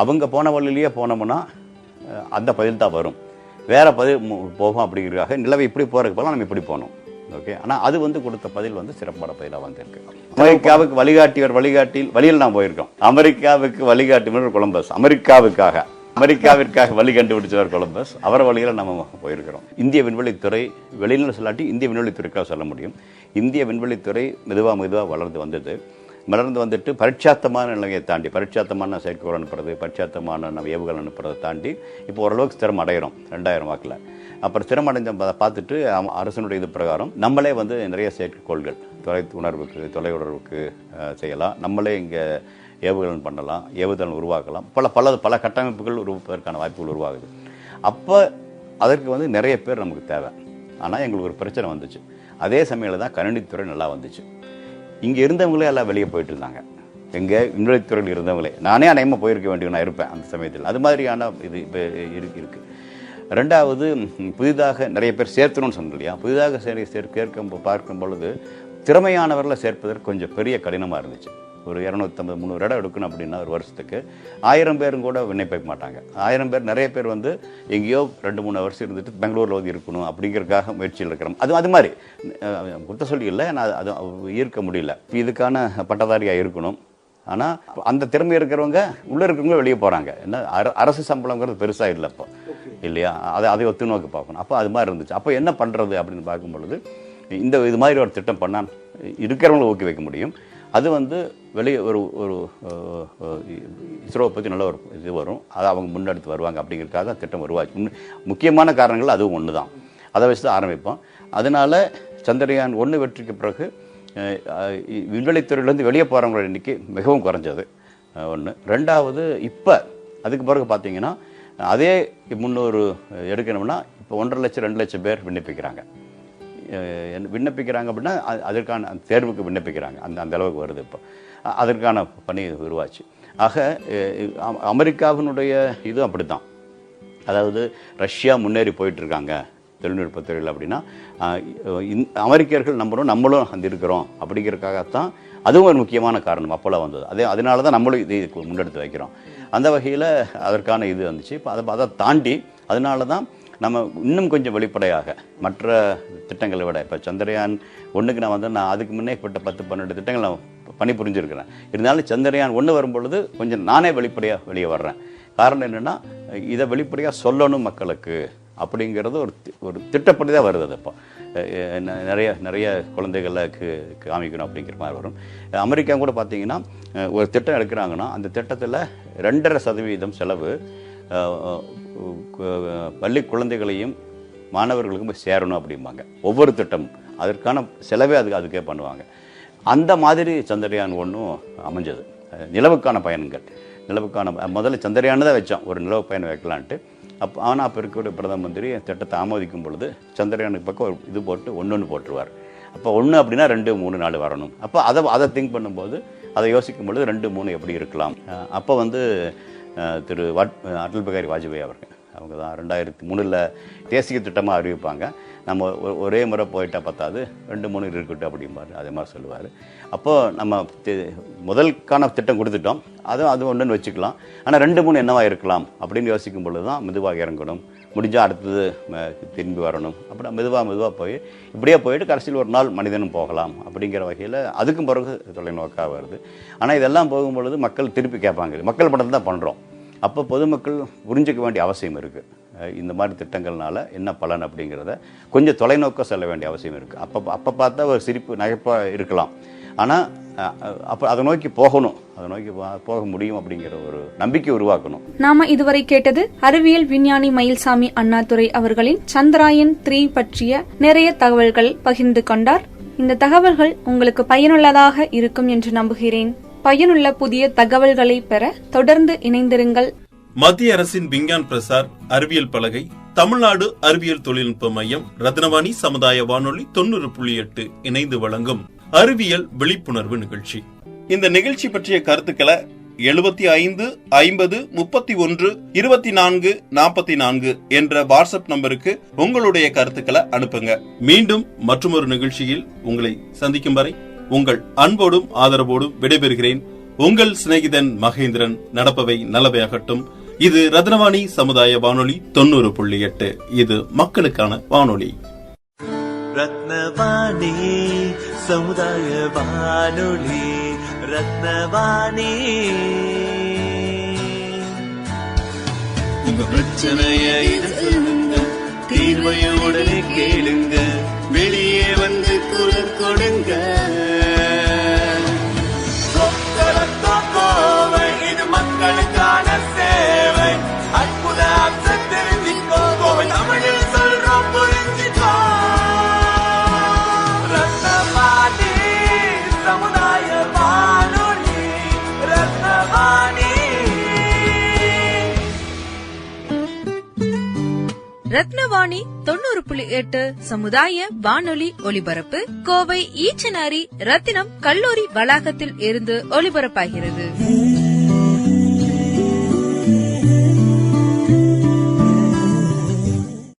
அவங்க போன வழியிலேயே போனோம்னா அந்த பதில் தான் வரும், வேறு பதில் போகும். அப்படிங்கிறதுக்காக நிலவை இப்படி போகிறதுக்கு போகலாம், நம்ம இப்படி போகணும். ஓகே, ஆனால் அது கொடுத்த பதில் சிறப்பான பதிலாக வந்திருக்கு. அமெரிக்காவுக்கு வழியில் நான் போயிருக்கோம். அமெரிக்காவுக்கு வழிகாட்டியவர் கொலம்பஸ். அமெரிக்காவிற்காக வழி கண்டுபிடிச்சவர் கொலம்பஸ். அவர் வழியில் நம்ம போயிருக்கிறோம். இந்திய விண்வெளித்துறை வெளியில் சொல்லாட்டி இந்திய விண்வெளித்துறைக்காக சொல்ல முடியும். இந்திய விண்வெளித்துறை மெதுவாக வளர்ந்து வந்துட்டு பரிட்சாத்தமான நிலையை தாண்டி, பரிட்சாத்தமான செயற்கைக்கோள் அனுப்புறது, பரிட்சாத்தமான நம்ம ஏவுகள் அனுப்புறதை தாண்டி இப்போ ஓரளவுக்கு ஸ்திரம் அடைகிறோம் 2000 வாக்கில். அப்புறம் ஸ்திரம் அடைஞ்ச பார்த்துட்டு அரசனுடைய இது பிரகாரம் நம்மளே நிறைய செயற்கைக்கோள்கள் தொலை உணர்வுக்கு செய்யலாம், நம்மளே இங்கே ஏவுகணை பண்ணலாம், ஏவுதளம் உருவாக்கலாம், பல கட்டமைப்புகள் உருவாக்குவதற்கான வாய்ப்புகள் உருவாகுது. அப்போ அதற்கு நிறைய பேர் நமக்கு தேவை. ஆனால் எங்களுக்கு ஒரு பிரச்சனை வந்துச்சு. அதே சமயத்தில் தான் கணினித்துறை நல்லா வந்துச்சு. இங்கே இருந்தவங்களே எல்லாம் வெளியே போயிட்டு இருந்தாங்க. எங்கே விண்வெளித்துறையில் இருந்தவங்களே, நானே அநேகமாக போயிருக்க வேண்டிய நான் இருப்பேன் அந்த சமயத்தில். அது மாதிரியான இது இப்போ இருக்குது. ரெண்டாவது, புதிதாக நிறைய பேர் சேர்த்தணும்னு சொன்னோம் இல்லையா. புதிதாக பார்க்கும் பொழுது திறமையானவர்களை சேர்ப்பதற்கு கொஞ்சம் பெரிய கடினமாக இருந்துச்சு. ஒரு 250-300 இடம் எடுக்கணும் அப்படின்னா ஒரு வருஷத்துக்கு 1000 பேரும் கூட விண்ணப்பிக்க மாட்டாங்க. 1000 பேர் நிறைய பேர் வந்து எங்கேயோ 2-3 வருஷம் இருந்துட்டு பெங்களூரில் வந்து இருக்கணும் அப்படிங்கிறதுக்காக முயற்சியில் இருக்கிறோம். அது மாதிரி குத்த சொல்லி இல்லை, நான் அது ஈர்க்க முடியல. இதுக்கான பட்டதாரியாக இருக்கணும். ஆனால் அந்த திறமை இருக்கிறவங்க உள்ளே இருக்கிறவங்க வெளியே போகிறாங்க. என்ன அரசு சம்பளங்கிறது பெருசாக இல்லை இப்போ இல்லையா, அதை ஒத்து நோக்கி பார்க்கணும். அப்போ அது மாதிரி இருந்துச்சு. அப்போ என்ன பண்ணுறது அப்படின்னு பார்க்கும் பொழுது இது மாதிரி ஒரு திட்டம் பண்ணால் இருக்கிறவங்களை ஊக்குவிக்க முடியும். அது வந்து வெளியே ஒரு இஸ்ரோவை பற்றி நல்ல ஒரு இது வரும், அதை அவங்க முன்னெடுத்து வருவாங்க அப்படிங்கிறதுக்காக திட்டம் உருவாச்சு. முக்கியமான காரணங்கள் அதுவும் ஒன்று தான். அதை வச்சு தான் ஆரம்பிப்போம். அதனால் சந்திரயான் 1 வெற்றிக்கு பிறகு விண்வெளித்துறையிலேருந்து வெளியே போகிறவங்களோட எண்ணிக்கை மிகவும் குறைஞ்சது ஒன்று. ரெண்டாவது இப்போ அதுக்கு பிறகு பார்த்தீங்கன்னா அதே 300 எடுக்கணும்னா இப்போ 1.5 லட்சம் 2 லட்சம் பேர் விண்ணப்பிக்கிறாங்க அப்படின்னா அதற்கான தேர்வுக்கு விண்ணப்பிக்கிறாங்க. அந்த அளவுக்கு வருது. இப்போ அதற்கான பணி உருவாச்சு. ஆக அமெரிக்காவினுடைய இது அப்படி தான். அதாவது ரஷ்யா முன்னேறி போயிட்டுருக்காங்க தொழில்நுட்பத்துறையில் அப்படின்னா அமெரிக்கர்கள் நம்மளும் அந்த இருக்கிறோம் அப்படிங்கிறதுக்காகத்தான் அதுவும் ஒரு முக்கியமான காரணம் அப்போல்லாம் வந்தது. அதனால தான் நம்மளும் இதை முன்னெடுத்து வைக்கிறோம். அந்த வகையில் அதற்கான இது வந்துச்சு. இப்போ அதை தாண்டி அதனால தான் நம்ம இன்னும் கொஞ்சம் வெளிப்படையாக மற்ற திட்டங்களை விட இப்போ சந்திரயான் 1க்கு நான் அதுக்கு முன்னே கிட்ட 10-12 திட்டங்கள் நான் பணி புரிஞ்சிருக்கிறேன். இருந்தாலும் சந்திரயான் 1 வரும்பொழுது கொஞ்சம் நானே வெளிப்படையாக வெளியே வர்றேன். காரணம் என்னென்னா இதை வெளிப்படையாக சொல்லணும் மக்களுக்கு அப்படிங்கிறது ஒரு திட்டப்படி தான் வருது. அது இப்போ நிறைய குழந்தைகளுக்கு காமிக்கணும் அப்படிங்கிற மாதிரி வரும். அமெரிக்கா கூட பார்த்தீங்கன்னா ஒரு திட்டம் எடுக்கிறாங்கன்னா அந்த திட்டத்தில் 2.5% செலவு பள்ளி குழந்தைகளையும் மாணவர்களுக்கும் போய் சேரணும் அப்படிம்பாங்க. ஒவ்வொரு திட்டமும் அதற்கான செலவே அதுக்கே பண்ணுவாங்க. அந்த மாதிரி சந்திரயான் 1 அமைஞ்சது. நிலவுக்கான பயணங்கள் முதல்ல சந்திரயான் தான் வச்சோம், ஒரு நிலவு பயணம் வைக்கலான்ட்டு. ஆனால் அப்போ இருக்கக்கூடிய பிரதம மந்திரி திட்டத்தை ஆமோதிக்கும் பொழுது சந்திரயானுக்கு பக்கம் ஒரு இது போட்டு 1 போட்டுருவார். அப்போ 1 அப்படின்னா 2, 3, 4 வரணும். அப்போ அதை திங்க் பண்ணும்போது அதை யோசிக்கும் பொழுது 2, 3 எப்படி இருக்கலாம். அப்போ வந்து திரு அடல் பிகாரி வாஜ்பாய் அவங்க தான் 2003 தேசிய திட்டமாக அறிவிப்பாங்க. நம்ம ஒரே முறை போயிட்டா பத்தாது, 2, 3 இருக்கட்டும் அப்படிம்பாரு. அதே மாதிரி சொல்லுவார். அப்போது நம்ம முதல்கான திட்டம் கொடுத்துட்டோம், அது ஒன்றுன்னு வச்சுக்கலாம். ஆனால் 2, 3 என்னவா இருக்கலாம் அப்படின்னு யோசிக்கும் பொழுது தான் மெதுவாக இறங்கணும், முடிஞ்சால் அடுத்தது திரும்பி வரணும். அப்படி மெதுவாக போய் இப்படியே போயிட்டு கடைசியில் ஒரு நாள் மனிதனும் போகலாம் அப்படிங்கிற வகையில் அதுக்கும் பிறகு தொலைநோக்காக வருது. ஆனால் இதெல்லாம் போகும்பொழுது மக்கள் திருப்பி கேட்பாங்க, மக்கள் படம் தான் பண்ணுறோம். அப்போ பொதுமக்கள் புரிஞ்சிக்க வேண்டிய அவசியம் இருக்குது. இந்த மாதிரி திட்டங்கள்னால என்ன பலன் அப்படிங்கிறத கொஞ்சம் தொலைநோக்க செல்ல வேண்டிய அவசியம் இருக்குது. அப்போ பார்த்தா ஒரு சிரிப்பு நகைப்பாக இருக்கலாம். ஆனால் அப்போ அதை நோக்கி போகணும், அதை நோக்கி போக முடியும் அப்படிங்கிற ஒரு நம்பிக்கை உருவாக்கணும். நாம இதுவரை கேட்டது அறிவியல் விஞ்ஞானி மயில்சாமி அண்ணாதுரை அவர்களின் சந்திராயன் 3 பற்றிய நிறைய தகவல்கள் பகிர்ந்து கொண்டார். இந்த தகவல்கள் உங்களுக்கு பயனுள்ளதாக இருக்கும் என்று நம்புகிறேன். பயனுள்ள புதிய தகவல்களை பெற தொடர்ந்து இணைந்திருங்கள். மத்திய அரசின் விஞ்ஞான் பிரசார் அறிவியல் பலகை, தமிழ்நாடு அறிவியல் தொழில்நுட்ப மையம், ரத்னவாணி சமுதாய வானொலி 90.8 இணைந்து வழங்கும் அறிவியல் விழிப்புணர்வு நிகழ்ச்சி. இந்த நிகழ்ச்சி பற்றிய கருத்துக்களை 75 50 31 24 44 என்ற வாட்ஸ்அப் நம்பருக்கு உங்களுடைய கருத்துக்களை அனுப்புங்க. மீண்டும் மற்றொரு நிகழ்ச்சியில் உங்களை சந்திக்கும் வரை உங்கள் அன்போடும் ஆதரவோடும் விடைபெறுகிறேன். உங்கள் சிநேகிதன் மகேந்திரன். நடப்பவை நல்லவையாகட்டும். இது ரத்னவாணி சமுதாய வானொலி 90.8. இது மக்களுக்கான வானொலி. ரத்னவாணி சமுதாய வானொலி, ரத்னவாணி. உங்க பிரச்சனைய சொல்லுங்க, தீர்வைய உடனே கேளுங்க, வெளியே வந்து குரல் கொடுங்க. இது மக்களுக்கான சேவை. அற்புத அம்சம் தெரிஞ்சுக்கோ, தமிழில் சொல்றோம் புரிஞ்சுக்கோ. ரத்னவாணி சமுதாய வானொலி, ரத்னவாணி. ரத்னவாணி 90.8 சமுதாய வானொலி ஒலிபரப்பு கோவை ஈச்சனாரி ரத்தினம் கல்லூரி வளாகத்தில் இருந்து ஒலிபரப்பாகிறது.